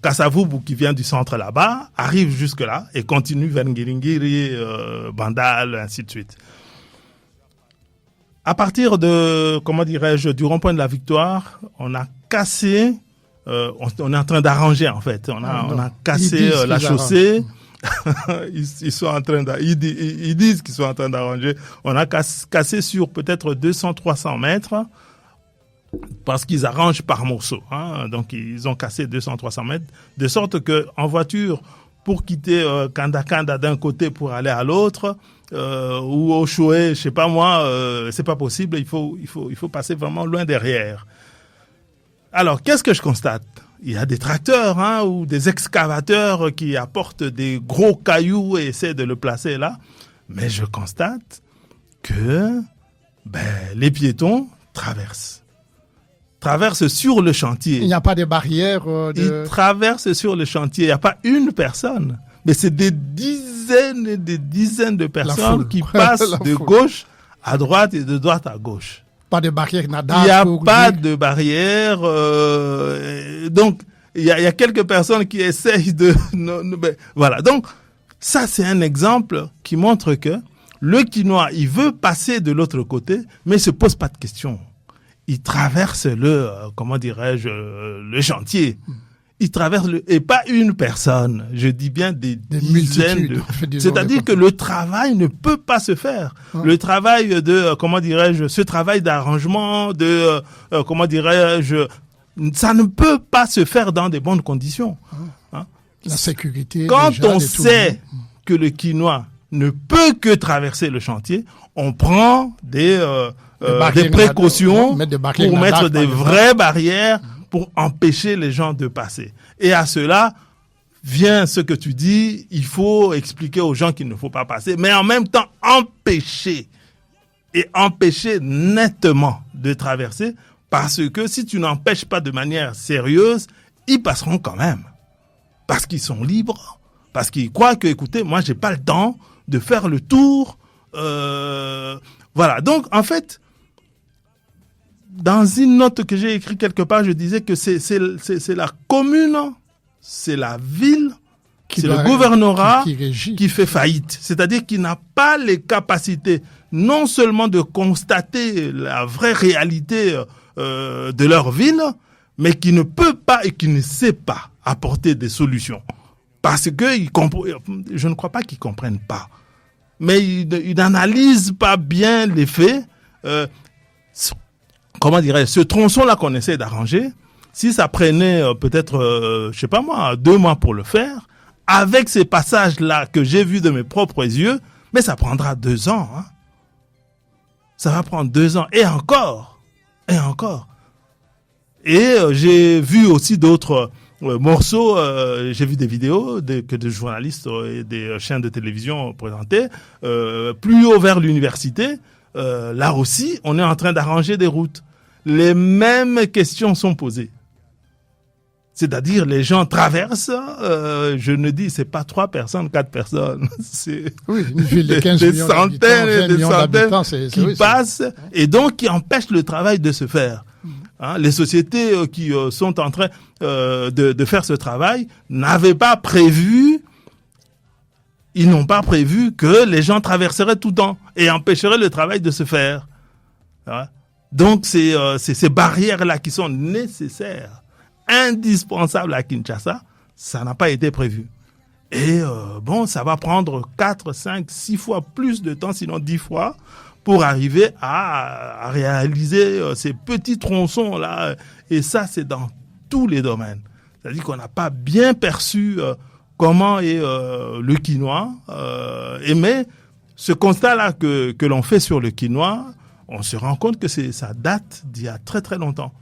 S3: Kassavoubou, qui vient du centre là-bas, arrive jusque-là et continue vers Ngiringiri, Bandal, ainsi de suite. À partir de, du rond-point de la Victoire, on a cassé... on est en train d'arranger en fait. On a cassé la chaussée. ils sont en train ils disent qu'ils sont en train d'arranger. On a cassé sur peut-être 200-300 mètres parce qu'ils arrangent par morceaux. Hein. Donc ils ont cassé 200-300 mètres de sorte que en voiture pour quitter Kanda d'un côté pour aller à l'autre ou au Choué, je sais pas moi, c'est pas possible. Il faut passer vraiment loin derrière. Alors, qu'est-ce que je constate? Il y a des tracteurs ou des excavateurs qui apportent des gros cailloux et essaient de le placer là. Mais je constate que les piétons traversent sur le chantier.
S2: Il n'y a pas de barrière.
S3: Ils traversent sur le chantier. Il n'y a pas une personne. Mais c'est des dizaines et des dizaines de personnes qui passent de gauche à droite et de droite à gauche.
S2: Pas de barrière nada.
S3: Il n'y a pas de barrière. Donc, il y a quelques personnes qui essayent de... voilà. Donc, ça, c'est un exemple qui montre que le quinoa, il veut passer de l'autre côté, mais il se pose pas de questions. Il traverse le chantier. Il traverse et pas une personne. Je dis bien des dizaines c'est-à-dire que le travail ne peut pas se faire. Le travail ce travail d'arrangement, ça ne peut pas se faire dans des bonnes conditions. Hein?
S2: La sécurité.
S3: Quand on sait que le quinoa ne peut que traverser le chantier, on prend des précautions pour mettre des vraies barrières pour empêcher les gens de passer. Et à cela vient ce que tu dis, il faut expliquer aux gens qu'il ne faut pas passer, mais en même temps empêcher nettement de traverser, parce que si tu n'empêches pas de manière sérieuse, ils passeront quand même. Parce qu'ils sont libres, parce qu'ils croient que, écoutez, moi j'ai pas le temps de faire le tour. Voilà, donc en fait, dans une note que j'ai écrite quelque part, je disais que c'est la commune, c'est la ville, c'est le gouvernorat qui fait faillite. C'est-à-dire qu'il n'a pas les capacités non seulement de constater la vraie réalité de leur ville, mais qui ne peut pas et qui ne sait pas apporter des solutions. Parce que je ne crois pas qu'ils comprennent pas. Mais ils n'analysent pas bien les faits. Comment dirais-je, ce tronçon-là qu'on essaie d'arranger, si ça prenait peut-être, 2 mois pour le faire, avec ces passages-là que j'ai vus de mes propres yeux, mais ça prendra 2 ans. Hein. Ça va prendre 2 ans. Et encore. Et j'ai vu aussi d'autres morceaux, j'ai vu des vidéos que des journalistes et des chaînes de télévision présentaient, plus haut vers l'université, là aussi, on est en train d'arranger des routes. Les mêmes questions sont posées. C'est-à-dire, les gens traversent, je ne dis, c'est pas 3 personnes, 4 personnes, c'est
S2: une ville de 15
S3: des
S2: millions
S3: centaines et des centaines qui passent,
S2: c'est...
S3: et donc qui empêchent le travail de se faire. Hein, les sociétés qui sont en train de faire ce travail n'avaient pas prévu, ils n'ont pas prévu que les gens traverseraient tout le temps et empêcheraient le travail de se faire. Hein? Donc c'est ces barrières-là qui sont nécessaires, indispensables à Kinshasa, ça n'a pas été prévu. Et ça va prendre 4, 5, 6 fois plus de temps, sinon 10 fois, pour arriver à réaliser ces petits tronçons-là. Et ça, c'est dans tous les domaines. C'est-à-dire qu'on n'a pas bien perçu comment est le quinoa. Mais ce constat-là que l'on fait sur le quinoa, on se rend compte que ça date d'il y a très très longtemps.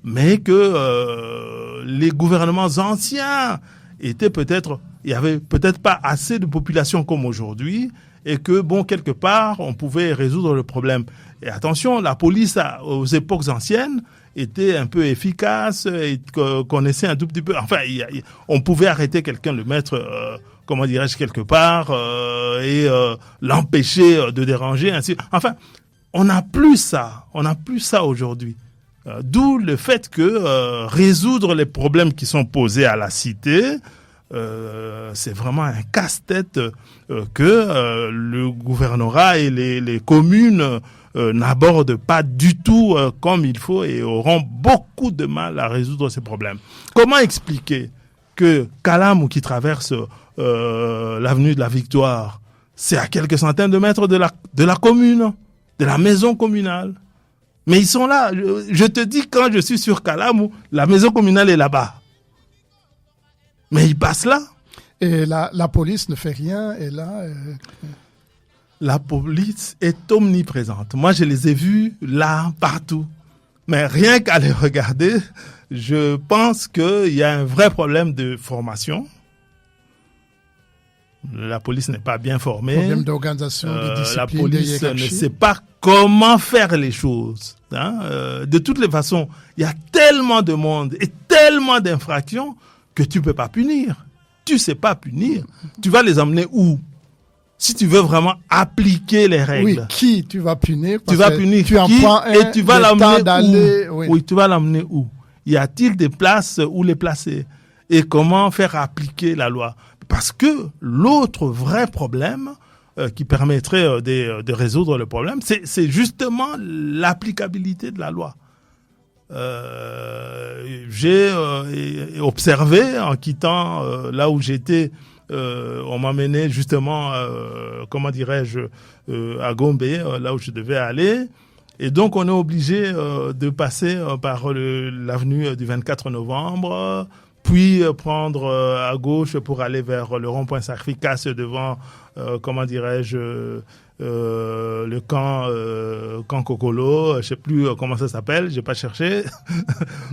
S3: Mais que les gouvernements anciens il y avait peut-être pas assez de population comme aujourd'hui, et que, quelque part, on pouvait résoudre le problème. Et attention, la police, aux époques anciennes, était un peu efficace, et connaissait un tout petit peu... Enfin, on pouvait arrêter quelqu'un, le mettre, quelque part, et l'empêcher de déranger, ainsi. Enfin, on n'a plus ça aujourd'hui. D'où le fait que résoudre les problèmes qui sont posés à la cité, c'est vraiment un casse-tête que le gouvernorat et les communes n'abordent pas du tout comme il faut et auront beaucoup de mal à résoudre ces problèmes. Comment expliquer que Kalamu, qui traverse l'avenue de la Victoire, c'est à quelques centaines de mètres de la commune, de la maison communale? Mais ils sont là. Je te dis, quand je suis sur Kalamu, la maison communale est là-bas. Mais ils passent là.
S2: Et la police ne fait rien. Et là,
S3: La police est omniprésente. Moi, je les ai vus là, partout. Mais rien qu'à les regarder, je pense qu'il y a un vrai problème de formation. La police n'est pas bien formée.
S2: Problème d'organisation, de discipline,
S3: la police
S2: de
S3: ne sait pas comment faire les choses. Hein. De toutes les façons, il y a tellement de monde et tellement d'infractions que tu peux pas punir. Tu sais pas punir. Tu vas les emmener où? Si tu veux vraiment appliquer les règles.
S2: Oui, qui tu vas punir?
S3: Tu vas punir
S2: tu en
S3: qui
S2: prends un,
S3: et tu vas l'emmener où?
S2: Oui,
S3: Tu vas l'emmener où? Y a-t-il des places où les placer? Et comment faire appliquer la loi? Parce que l'autre vrai problème qui permettrait de résoudre le problème, c'est justement l'applicabilité de la loi. J'ai observé en quittant là où j'étais, on m'a mené justement, à Gombe, là où je devais aller. Et donc on est obligé de passer par l'avenue du 24 novembre, puis prendre à gauche pour aller vers le rond-point Sacrificace devant, le camp Kokolo, je sais plus comment ça s'appelle, j'ai pas cherché.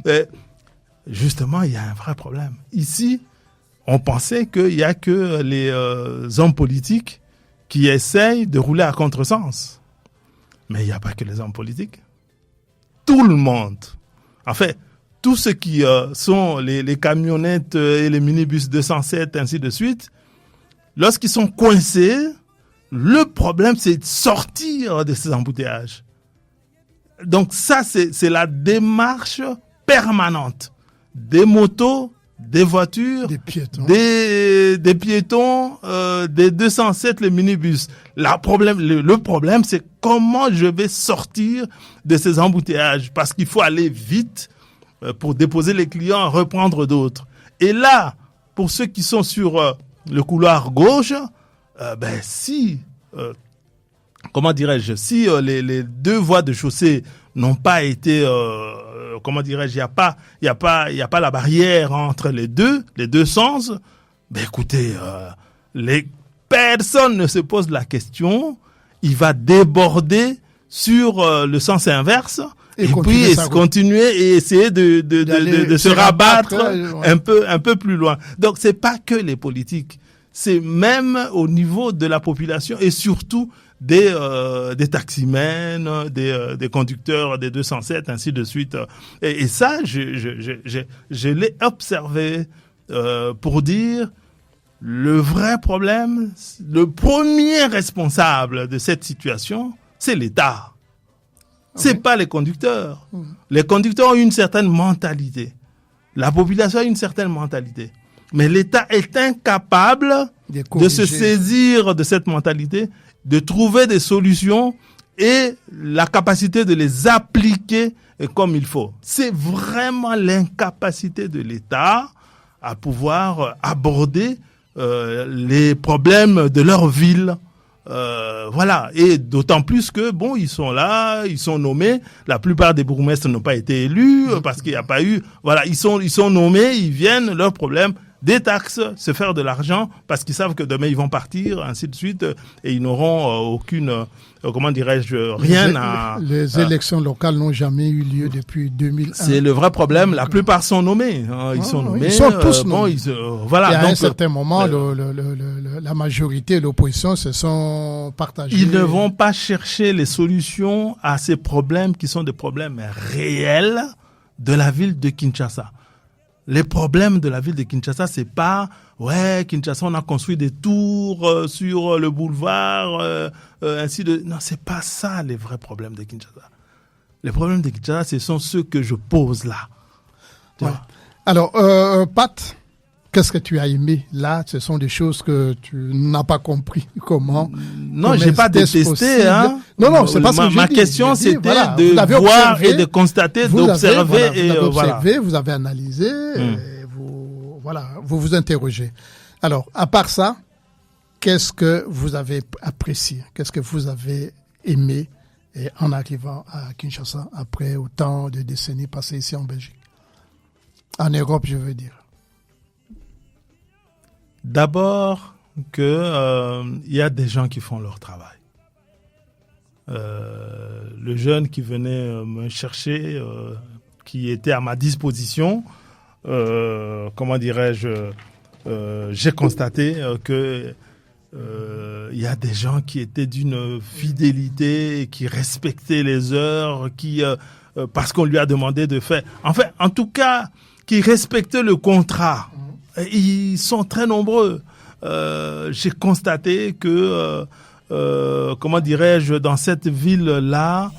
S3: Et justement, il y a un vrai problème. Ici, on pensait qu'il y a que les hommes politiques qui essayent de rouler à contresens. Mais il n'y a pas que les hommes politiques. Tout le monde. En fait, tous ceux qui sont les camionnettes et les minibus 207, ainsi de suite, lorsqu'ils sont coincés, le problème, c'est de sortir de ces embouteillages. Donc ça, c'est la démarche permanente des motos, des voitures,
S2: des piétons,
S3: des piétons, des 207 les minibus. Le problème, c'est comment je vais sortir de ces embouteillages, parce qu'il faut aller vite pour déposer les clients, reprendre d'autres. Et là, pour ceux qui sont sur le couloir gauche, si les deux voies de chaussée n'ont pas été, il y a pas la barrière entre les deux sens, écoutez, les personnes ne se posent la question, il va déborder sur le sens inverse et puis continuer et essayer de se rabattre un peu plus loin. Donc c'est pas que les politiques, c'est même au niveau de la population et surtout des taximens, des conducteurs des 207, ainsi de suite. Et ça, je l'ai observé pour dire le vrai problème, le premier responsable de cette situation, c'est l'État. C'est pas les conducteurs. Les conducteurs ont une certaine mentalité. La population a une certaine mentalité. Mais l'État est incapable de se saisir de cette mentalité, de trouver des solutions et la capacité de les appliquer comme il faut. C'est vraiment l'incapacité de l'État à pouvoir aborder les problèmes de leur ville. Et d'autant plus que ils sont là, ils sont nommés. La plupart des bourgmestres n'ont pas été élus parce qu'il n'y a pas eu. Ils sont nommés, ils viennent, leurs problèmes, des taxes, se faire de l'argent parce qu'ils savent que demain ils vont partir, ainsi de suite, et ils n'auront aucune, rien à.
S2: Les élections locales n'ont jamais eu lieu depuis 2001.
S3: C'est le vrai problème. La plupart sont nommés. Ils sont nommés.
S2: Ils sont tous nommés.
S3: Et à
S2: un certain moment, la majorité et l'opposition se sont partagés.
S3: Ils ne vont pas chercher les solutions à ces problèmes qui sont des problèmes réels de la ville de Kinshasa. Les problèmes de la ville de Kinshasa, c'est pas Kinshasa, on a construit des tours sur le boulevard, ainsi de. Non, c'est pas ça les vrais problèmes de Kinshasa. Les problèmes de Kinshasa, ce sont ceux que je pose là.
S2: Ouais. Alors, Pat, qu'est-ce que tu as aimé là? Ce sont des choses que tu n'as pas compris. Comment?
S3: Non, j'ai pas détesté.
S2: Non, c'est pas ce que j'ai dit.
S3: Ma question, c'était de voir et de constater, d'observer et
S2: vous avez analysé, et vous vous interrogez. Alors, à part ça, qu'est-ce que vous avez apprécié? Qu'est-ce que vous avez aimé en arrivant à Kinshasa après autant de décennies passées ici en Belgique? En Europe, je veux dire.
S3: D'abord, il y a des gens qui font leur travail. Le jeune qui venait me chercher, qui était à ma disposition, j'ai constaté que il y a des gens qui étaient d'une fidélité, qui respectaient les heures, qui parce qu'on lui a demandé de faire. En tout cas, qui respectaient le contrat. Ils sont très nombreux. J'ai constaté que, dans cette ville-là,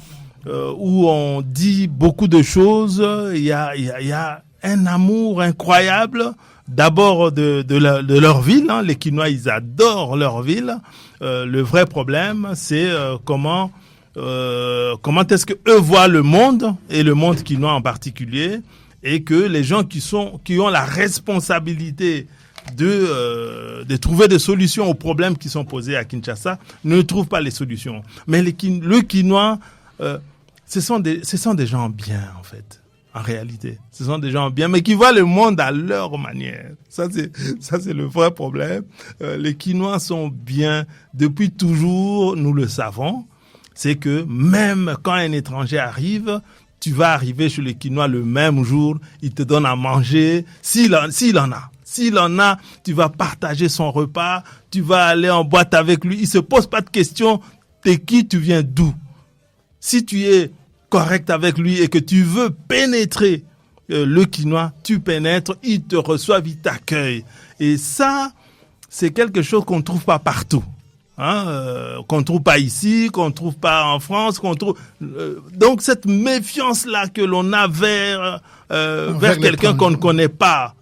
S3: où on dit beaucoup de choses, il y a un amour incroyable. D'abord de leur ville, les Kinois, ils adorent leur ville. Le vrai problème, c'est comment est-ce que eux voient le monde, et le monde kinois en particulier, et que les gens qui ont la responsabilité de trouver des solutions aux problèmes qui sont posés à Kinshasa ne trouvent pas les solutions. Mais le Kinois, ce sont des gens bien, en fait. En réalité, ce sont des gens bien, mais qui voient le monde à leur manière. Ça c'est le vrai problème. Les Kinois sont bien depuis toujours, nous le savons. C'est que même quand un étranger arrive, tu vas arriver chez les Kinois le même jour, il te donne à manger, s'il en a, tu vas partager son repas, tu vas aller en boîte avec lui, il se pose pas de questions, t'es qui, tu viens d'où. Si tu es correct avec lui et que tu veux pénétrer le Kinois, tu pénètres, il te reçoit, il t'accueille. Et ça, c'est quelque chose qu'on ne trouve pas partout. qu'on trouve pas ici, qu'on trouve pas en France, qu'on trouve. Donc cette méfiance là que l'on a vers quelqu'un qu'on ne connaît pas.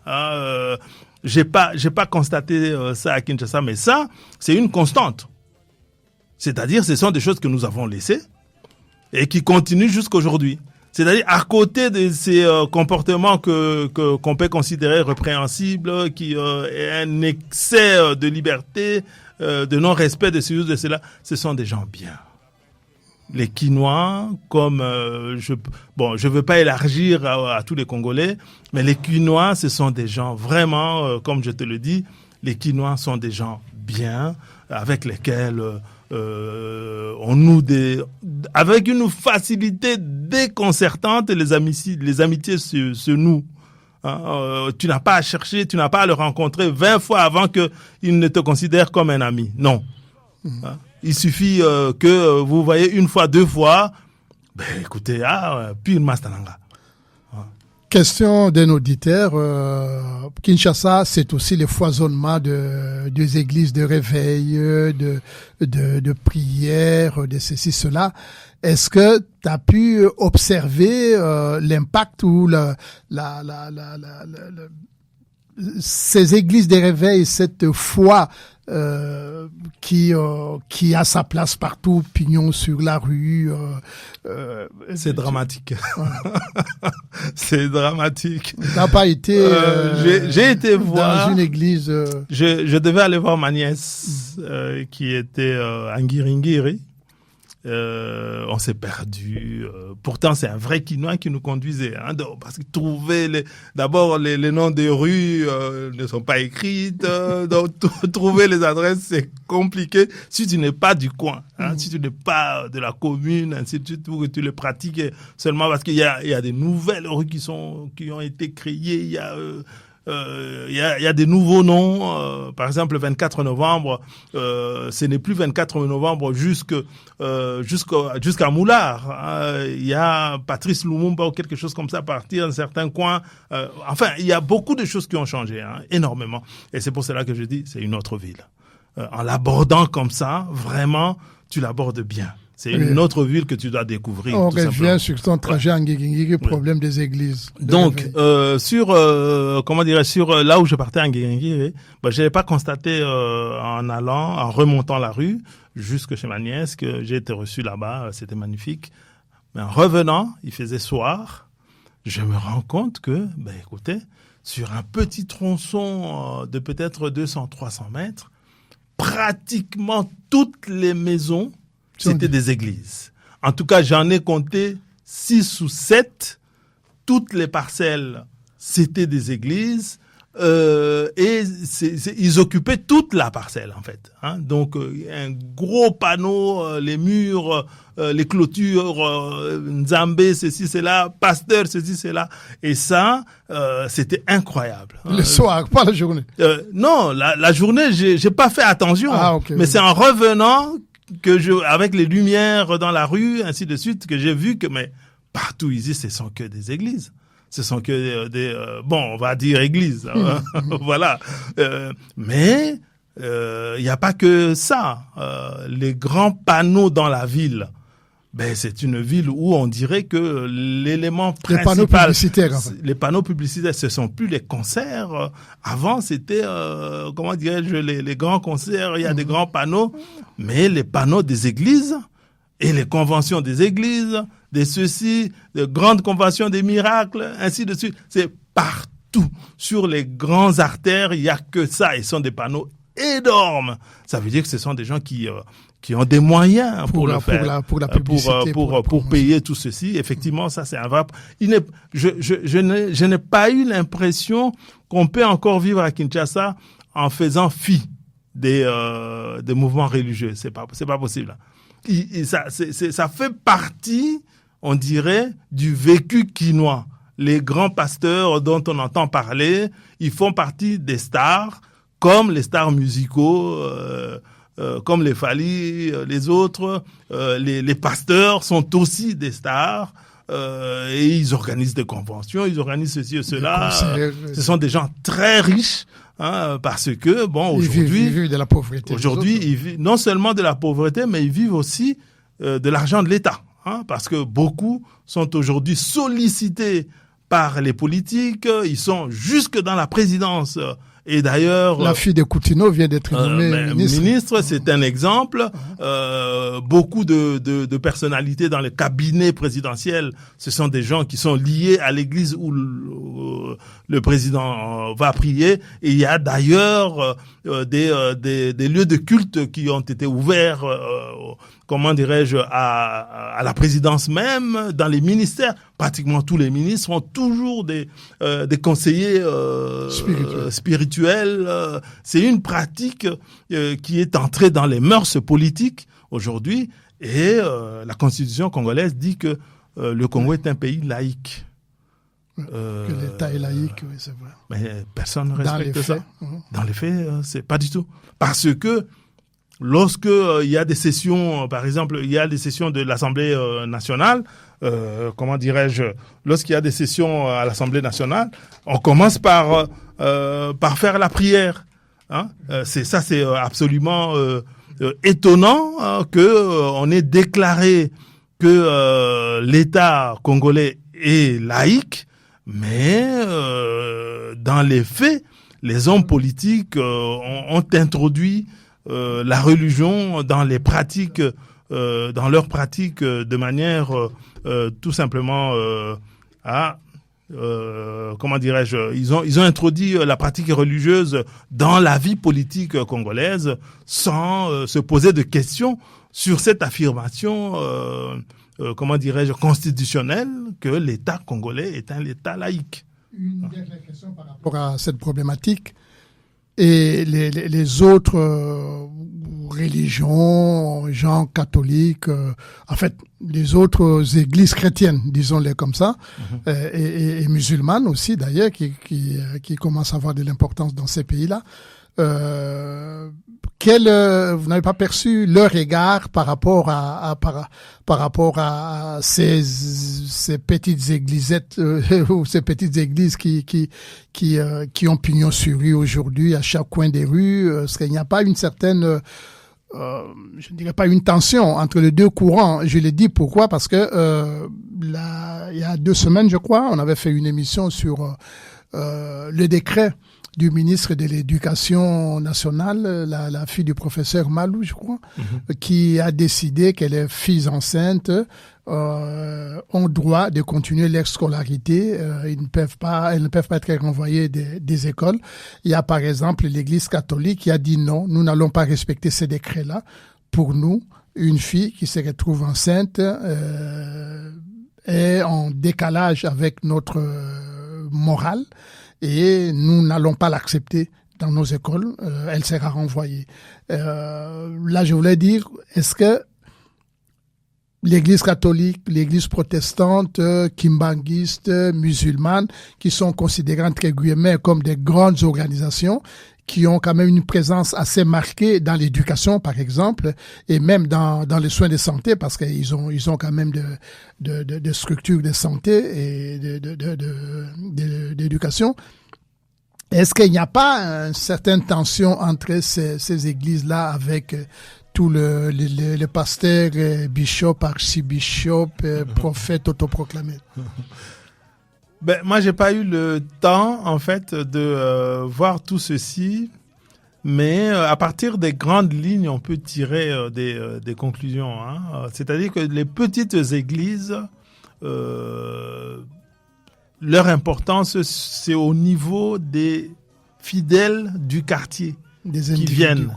S3: J'ai pas constaté ça à Kinshasa, mais ça c'est une constante. C'est-à-dire, ce sont des choses que nous avons laissées et qui continuent jusqu'aujourd'hui. C'est-à-dire, à côté de ces comportements qu'on peut considérer répréhensibles, qui est un excès de liberté, de non-respect de ceci ou de cela, ce sont des gens bien. Les Quinois, comme je veux pas élargir à tous les Congolais, mais les Quinois, ce sont des gens vraiment, comme je te le dis, les Quinois sont des gens bien, avec lesquels on noue avec une facilité déconcertante, les amitiés se nouent. Tu n'as pas à chercher, tu n'as pas à le rencontrer 20 fois avant qu'il ne te considère comme un ami. Non. Il suffit que vous voyez une fois, 2 fois, écoutez, pire mastananga.
S2: Question d'un auditeur. Kinshasa, c'est aussi le foisonnement des églises de réveil, de prières, de ceci, cela. Est-ce que tu as pu observer l'impact ou ces églises de réveil, cette foi qui a sa place partout, pignon sur la rue.
S3: C'est dramatique. C'est dramatique.
S2: T'as pas été
S3: j'ai été voir
S2: dans une église.
S3: Je devais aller voir ma nièce qui était à Ngiringiri. On s'est perdu. Pourtant, c'est un vrai Quinois qui nous conduisait, parce que d'abord les noms des rues ne sont pas écrites, donc trouver les adresses c'est compliqué si tu n'es pas du coin, si tu n'es pas de la commune, ainsi de suite, ou que tu le pratiques seulement parce qu'il y a des nouvelles rues qui ont été créées. Il y a des nouveaux noms, par exemple le 24 novembre, ce n'est plus 24 novembre jusqu'à Moulard. Il y a Patrice Lumumba ou quelque chose comme ça à partir d'un certain coin. Enfin, il y a beaucoup de choses qui ont changé, énormément. Et c'est pour cela que je dis, c'est une autre ville. En l'abordant comme ça, vraiment, tu l'abordes bien. C'est une autre ville que tu dois découvrir.
S2: On revient sur ton trajet en Ngingiri, problème des églises.
S3: Donc, sur là où je partais en Ngingiri, je n'avais pas constaté en remontant la rue jusque chez ma nièce que j'ai été reçu là-bas. C'était magnifique. Mais en revenant, il faisait soir. Je me rends compte que, écoutez, sur un petit tronçon de peut-être 200-300 mètres, pratiquement toutes les maisons c'était des églises. En tout cas, j'en ai compté 6 ou 7. Toutes les parcelles, c'était des églises. Et ils occupaient toute la parcelle, en fait. Donc, un gros panneau, les murs, les clôtures, Nzambé, ceci, cela, pasteur, ceci, cela. Et ça, c'était incroyable.
S2: Le soir, pas la journée.
S3: Non, la journée, j'ai pas fait attention.
S2: Okay,
S3: mais c'est en revenant avec les lumières dans la rue, ainsi de suite, que j'ai vu que, mais partout ici, ce sont que des églises. Ce sont que on va dire églises. Voilà. Mais, il n'y a pas que ça. Les grands panneaux dans la ville, c'est une ville où on dirait que l'élément principal...
S2: Les panneaux publicitaires, en fait.
S3: Les panneaux publicitaires, ce sont plus les concerts. Avant, c'était, comment dirais-je, les grands concerts, il y a des grands panneaux, mais les panneaux des églises et les conventions des églises, des ceci, de grandes conventions des miracles, ainsi de suite, c'est partout. Sur les grands artères, il n'y a que ça. Ils sont des panneaux énormes. Ça veje dire que ce sont des gens qui ont des moyens pour le faire,
S2: pour la publicité,
S3: pour payer tout ceci. Effectivement, ça c'est un vrai. Je n'ai pas eu l'impression qu'on peut encore vivre à Kinshasa en faisant fi des mouvements religieux. C'est pas possible. Ça fait partie, on dirait, du vécu quinois. Les grands pasteurs dont on entend parler, ils font partie des stars, comme les stars musicaux. Comme les Fali, les autres, les pasteurs sont aussi des stars. et ils organisent des conventions, ils organisent ceci et cela. Ce sont des gens très riches, parce que aujourd'hui,
S2: ils vivent de la pauvreté.
S3: Aujourd'hui, ils vivent non seulement de la pauvreté, mais ils vivent aussi de l'argent de l'État, parce que beaucoup sont aujourd'hui sollicités par les politiques, ils sont jusque dans la présidence. Et d'ailleurs,
S2: la fille de Coutinho vient d'être nommée
S3: ministre. C'est un exemple. Beaucoup de personnalités dans le cabinet présidentiel, ce sont des gens qui sont liés à l'église où le président va prier. Et il y a d'ailleurs des lieux de culte qui ont été ouverts, comment dirais-je, à la présidence même, dans les ministères. Pratiquement tous les ministres ont toujours des conseillers spirituels. C'est une pratique qui est entrée dans les mœurs politiques aujourd'hui. Et la Constitution congolaise dit que le Congo est un pays laïque.
S2: Que l'État est laïque, oui, c'est vrai.
S3: Mais personne ne respecte ça.
S2: Faits,
S3: Dans les faits, c'est pas du tout. Parce que lorsque il y a des sessions, par exemple, il y a des sessions de l'Assemblée nationale, comment dirais-je, lorsqu'il y a des sessions à l'Assemblée nationale, on commence par faire la prière. C'est absolument étonnant que on ait déclaré que l'État congolais est laïque, mais dans les faits, les hommes politiques ont introduit la religion dans les pratiques, dans leurs pratiques de manière tout simplement comment dirais-je, ils ont introduit la pratique religieuse dans la vie politique congolaise sans se poser de questions sur cette affirmation comment dirais-je, constitutionnelle que l'État congolais est un État laïque.
S2: Une dernière question par rapport à cette problématique. Et les autres religions, gens catholiques, en fait, les autres églises chrétiennes, disons-les comme ça, et musulmanes aussi d'ailleurs, qui commencent à avoir de l'importance dans ces pays-là. Vous n'avez pas perçu leur égard par rapport à ces petites églisettes ou ces petites églises qui ont pignon sur rue aujourd'hui à chaque coin des rues? Est-ce qu'il n'y a pas une certaine je ne dirais pas une tension entre les deux courants? Je l'ai dit pourquoi? Parce que il y a 2 semaines, je crois, on avait fait une émission sur le décret du ministre de l'Éducation nationale, la fille du professeur Malou, je crois, qui a décidé que les filles enceintes ont droit de continuer leur scolarité. Elles ne peuvent pas être renvoyées des écoles. Il y a par exemple l'Église catholique qui a dit non, nous n'allons pas respecter ces décrets-là. Pour nous, une fille qui se retrouve enceinte est en décalage avec notre morale. Et nous n'allons pas l'accepter dans nos écoles, elle sera renvoyée. Là, je voulais dire, est-ce que l'Église catholique, l'Église protestante, kimbanguiste, musulmane, qui sont considérées entre guillemets comme des grandes organisations, qui ont quand même une présence assez marquée dans l'éducation, par exemple, et même dans les soins de santé, parce qu'ils ont quand même de structures de santé et d'éducation. Est-ce qu'il n'y a pas une certaine tension entre ces églises-là avec tous les pasteurs, bishops, archibishops, prophètes autoproclamés?
S3: Moi, j'ai pas eu le temps, en fait, de voir tout ceci, mais à partir des grandes lignes, on peut tirer des conclusions. C'est-à-dire que les petites églises, leur importance, c'est au niveau des fidèles du quartier qui viennent.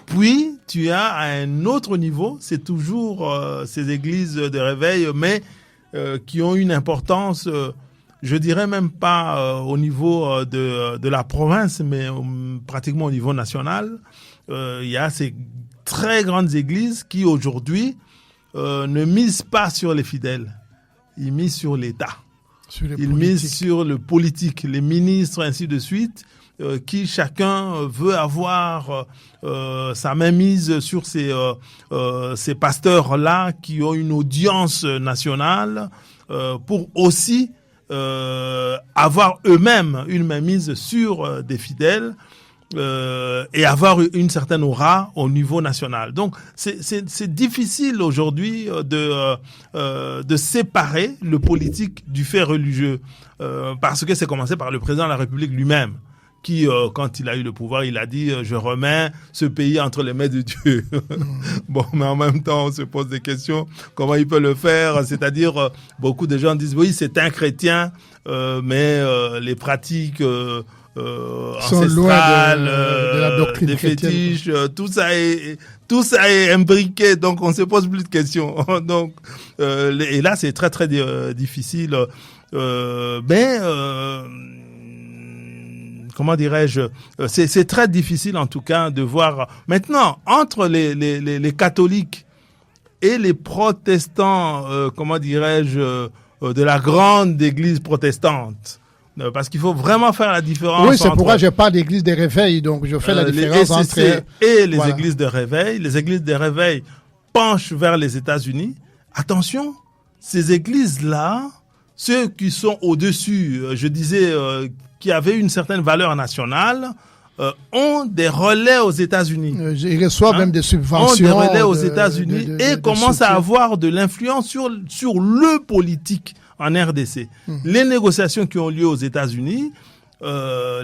S3: Puis, tu as à un autre niveau, c'est toujours ces églises de réveil, mais qui ont une importance, je dirais même pas au niveau de la province, mais pratiquement au niveau national. Il y a ces très grandes églises qui aujourd'hui ne misent pas sur les fidèles, ils misent sur l'État. Il mise sur le politique, les ministres, ainsi de suite, qui chacun veut avoir sa mainmise sur ces pasteurs-là qui ont une audience nationale pour aussi avoir eux-mêmes une mainmise sur des fidèles et avoir une certaine aura au niveau national. Donc c'est difficile aujourd'hui de séparer le politique du fait religieux parce que c'est commencé par le président de la République lui-même qui, quand il a eu le pouvoir, il a dit « Je remets ce pays entre les mains de Dieu ». Bon, mais en même temps, on se pose des questions. Comment il peut le faire? C'est-à-dire, beaucoup de gens disent « Oui, c'est un chrétien, mais les pratiques ancestrales,
S2: de la doctrine
S3: des
S2: chrétienne.
S3: fétiches, tout ça est imbriqué, donc on se pose plus de questions. Donc, et là, c'est très, très difficile. Comment dirais-je, c'est très difficile en tout cas de voir. Maintenant, entre les catholiques et les protestants, comment dirais-je, de la grande église protestante, parce qu'il faut vraiment faire la différence.
S2: Oui, c'est pourquoi je parle d'église des réveils, donc je fais la différence entre...
S3: Et les églises de réveil. Les églises de réveil penchent vers les États-Unis. Attention, ces églises-là, ceux qui sont au-dessus, je disais... qui avaient une certaine valeur nationale, ont des relais aux États-Unis.
S2: Ils reçoivent même des subventions.
S3: Ont des relais aux États-Unis et commencent à avoir de l'influence sur le politique en RDC. Les négociations qui ont lieu aux États-Unis,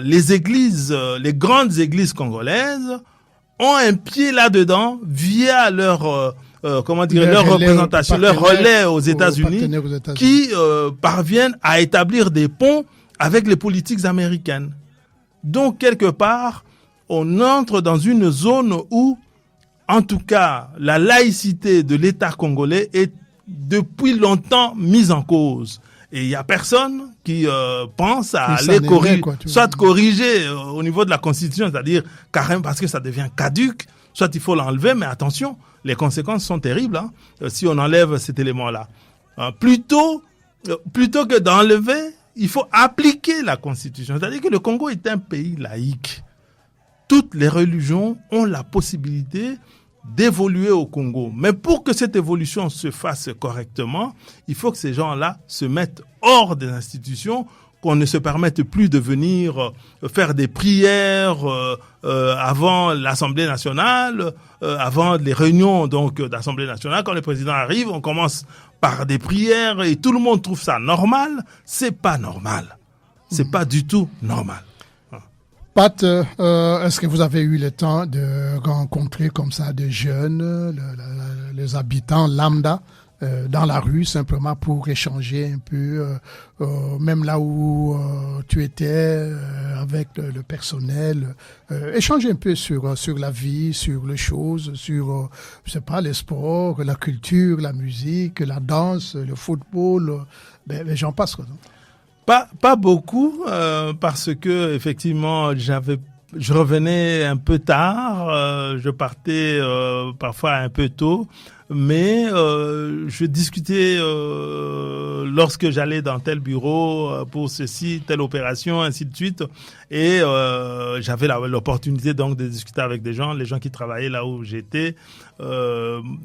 S3: les églises, les grandes églises congolaises ont un pied là-dedans via leur leur représentation, leur relais aux États-Unis, qui parviennent à établir des ponts avec les politiques américaines. Donc, quelque part, on entre dans une zone où, en tout cas, la laïcité de l'État congolais est depuis longtemps mise en cause. Et il n'y a personne qui pense à aller corriger au niveau de la Constitution, c'est-à-dire carrément parce que ça devient caduc, soit il faut l'enlever, mais attention, les conséquences sont terribles si on enlève cet élément-là. Plutôt que d'enlever, il faut appliquer la Constitution. C'est-à-dire que le Congo est un pays laïque. Toutes les religions ont la possibilité d'évoluer au Congo. Mais pour que cette évolution se fasse correctement, il faut que ces gens-là se mettent hors des institutions, qu'on ne se permette plus de venir faire des prières avant l'Assemblée nationale, avant les réunions donc d'Assemblée nationale. Quand le président arrive, on commence par des prières et tout le monde trouve ça normal. C'est pas normal. C'est pas du tout normal.
S2: Pat, est-ce que vous avez eu le temps de rencontrer comme ça des jeunes, les habitants lambda, dans la rue, simplement pour échanger un peu, même là où tu étais, avec le personnel, échanger un peu sur la vie, sur les choses, sur, je sais pas, les sports, la culture, la musique, la danse, le football, j'en passe, quoi.
S3: Pas beaucoup, parce que effectivement, je revenais un peu tard, je partais parfois un peu tôt, mais je discutais lorsque j'allais dans tel bureau pour ceci, telle opération, ainsi de suite, et j'avais l'opportunité donc de discuter avec des gens, les gens qui travaillaient là où j'étais.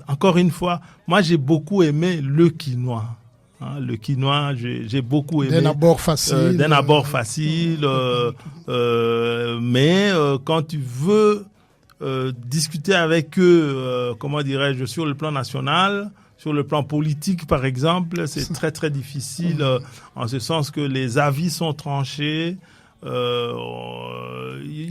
S3: Encore une fois, moi j'ai beaucoup aimé le quinoa. Le quinoa, j'ai beaucoup aimé.
S2: D'un abord facile.
S3: Mais quand tu veux discuter avec eux, comment dirais-je, sur le plan national, sur le plan politique par exemple, c'est très très difficile, en ce sens que les avis sont tranchés. Il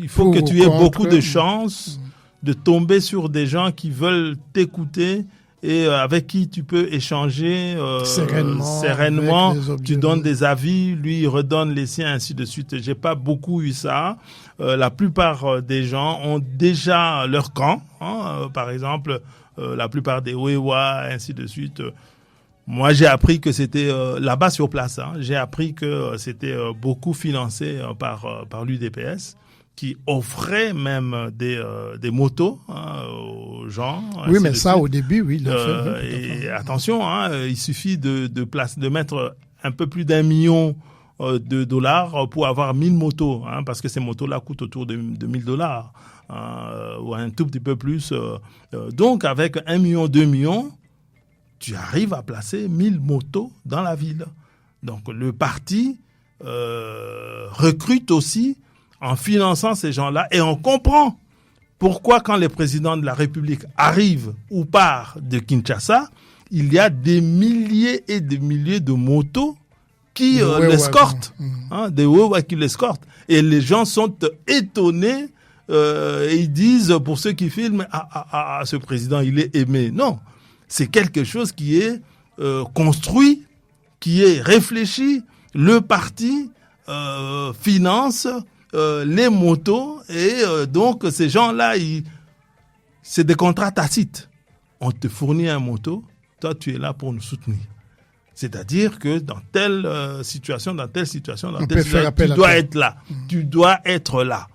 S3: faut que tu aies beaucoup de chance de tomber sur des gens qui veulent t'écouter et avec qui tu peux échanger sereinement, tu donnes des avis, lui il redonne les siens, ainsi de suite. J'ai pas beaucoup eu ça. La plupart des gens ont déjà leur camp, par exemple, la plupart des Wewa, ainsi de suite. Moi, j'ai appris que c'était là-bas sur place. J'ai appris que c'était beaucoup financé par l'UDPS, qui offrait même des motos aux gens.
S2: Oui, mais ça, au début, oui.
S3: Et attention, il suffit de mettre un peu plus d'1 million de dollars pour avoir 1000 motos, hein, parce que ces motos-là coûtent autour de $1000, ou un tout petit peu plus. Donc, avec 1 million, 2 millions, tu arrives à placer 1000 motos dans la ville. Donc, le parti recrute aussi en finançant ces gens-là, et on comprend pourquoi quand les présidents de la République arrivent ou partent de Kinshasa, il y a des milliers et des milliers de motos qui l'escortent, hein, des Wewa qui l'escortent. Et les gens sont étonnés et ils disent, pour ceux qui filment, ce président, il est aimé. Non, c'est quelque chose qui est construit, qui est réfléchi. Le parti finance les motos et donc ces gens-là, c'est des contrats tacites. On te fournit un moto, toi tu es là pour nous soutenir. C'est-à-dire que dans telle situation, tu dois être là. Tu dois être là.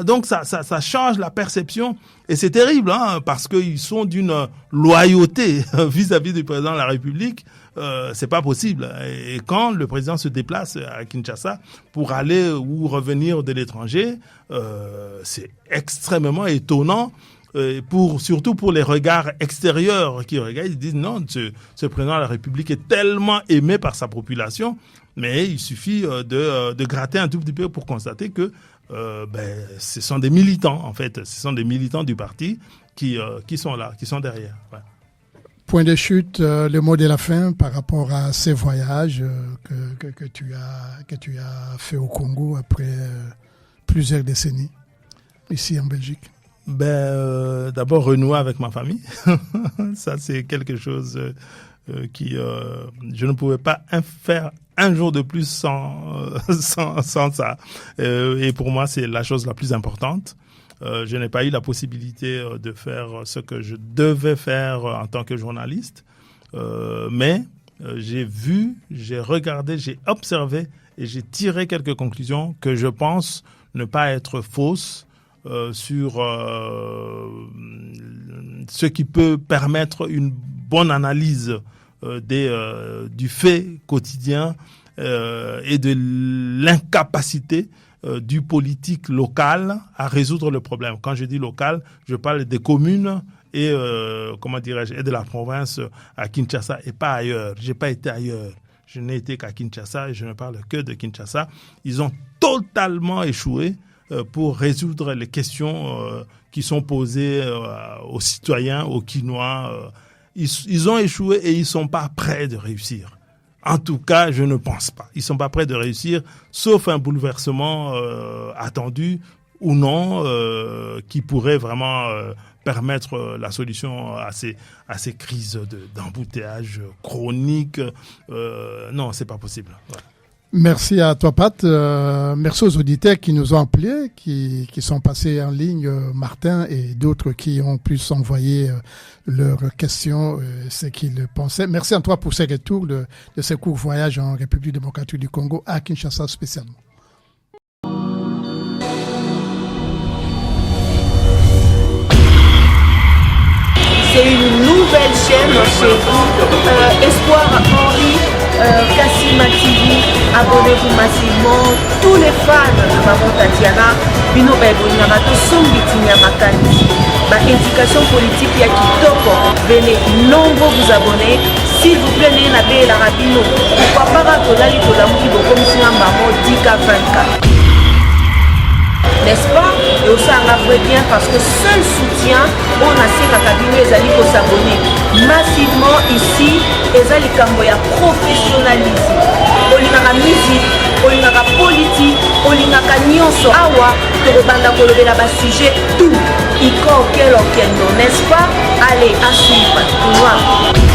S3: Donc ça change la perception et c'est terrible, hein, parce qu'ils sont d'une loyauté vis-à-vis du président de la République. C'est pas possible. Et quand le président se déplace à Kinshasa pour aller ou revenir de l'étranger, c'est extrêmement étonnant. Surtout pour les regards extérieurs qui regardent, ils disent non, ce président de la République est tellement aimé par sa population, mais il suffit de gratter un tout petit peu pour constater que ce sont des militants, en fait. Ce sont des militants du parti qui sont là, qui sont derrière. Ouais.
S2: Point de chute, le mot de la fin par rapport à ces voyages que tu as fait au Congo après plusieurs décennies ici en Belgique.
S3: D'abord renouer avec ma famille. Ça, c'est quelque chose qui je ne pouvais pas faire un jour de plus sans ça. Et pour moi, c'est la chose la plus importante. Je n'ai pas eu la possibilité de faire ce que je devais faire en tant que journaliste. Mais j'ai vu, j'ai regardé, j'ai observé et j'ai tiré quelques conclusions que je pense ne pas être fausses sur ce qui peut permettre une bonne analyse du fait quotidien et de l'incapacité du politique local à résoudre le problème. Quand je dis local, je parle des communes et et de la province à Kinshasa et pas ailleurs. J'ai pas été ailleurs. Je n'ai été qu'à Kinshasa et je ne parle que de Kinshasa. Ils ont totalement échoué pour résoudre les questions qui sont posées aux citoyens, aux Kinois. Ils ont échoué et ils sont pas prêts de réussir. En tout cas, je ne pense pas. Ils sont pas prêts de réussir, sauf un bouleversement attendu ou non, qui pourrait vraiment permettre la solution à ces crises d'embouteillage chronique. Non, c'est pas possible. Ouais.
S2: Merci à toi, Pat. Merci aux auditeurs qui nous ont appelés, qui sont passés en ligne, Martin et d'autres qui ont pu s'envoyer leurs questions, ce qu'ils pensaient. Merci à toi pour ces retours de ce court voyage en République démocratique du Congo à Kinshasa spécialement.
S1: C'est une nouvelle chaîne chez vous, Espoir Henri, Kassima TV, abonnez-vous massivement. Tous les fans de Maman Tatiana, Bino Bebonyama, Tosombitinya Makani, ma éducation politique ya Kitoko, venez nombreux vous abonner. S'il vous plaît, n'ayez la rabino. Pourquoi pas Tolali Tolamuki Bokom Maman Dika 24. N'est-ce pas? Et aussi on a vrai bien parce que seul soutien, on a ces cabinets ezali pour s'abonner massivement ici. Ezali kamboya professionnalisme. Olingaka musique, olingaka politique, olingaka nyonso. Awa, tokobanda kolobela ba sujet tout. Iko okelo kendo, n'est-ce pas? Allez, à suivre.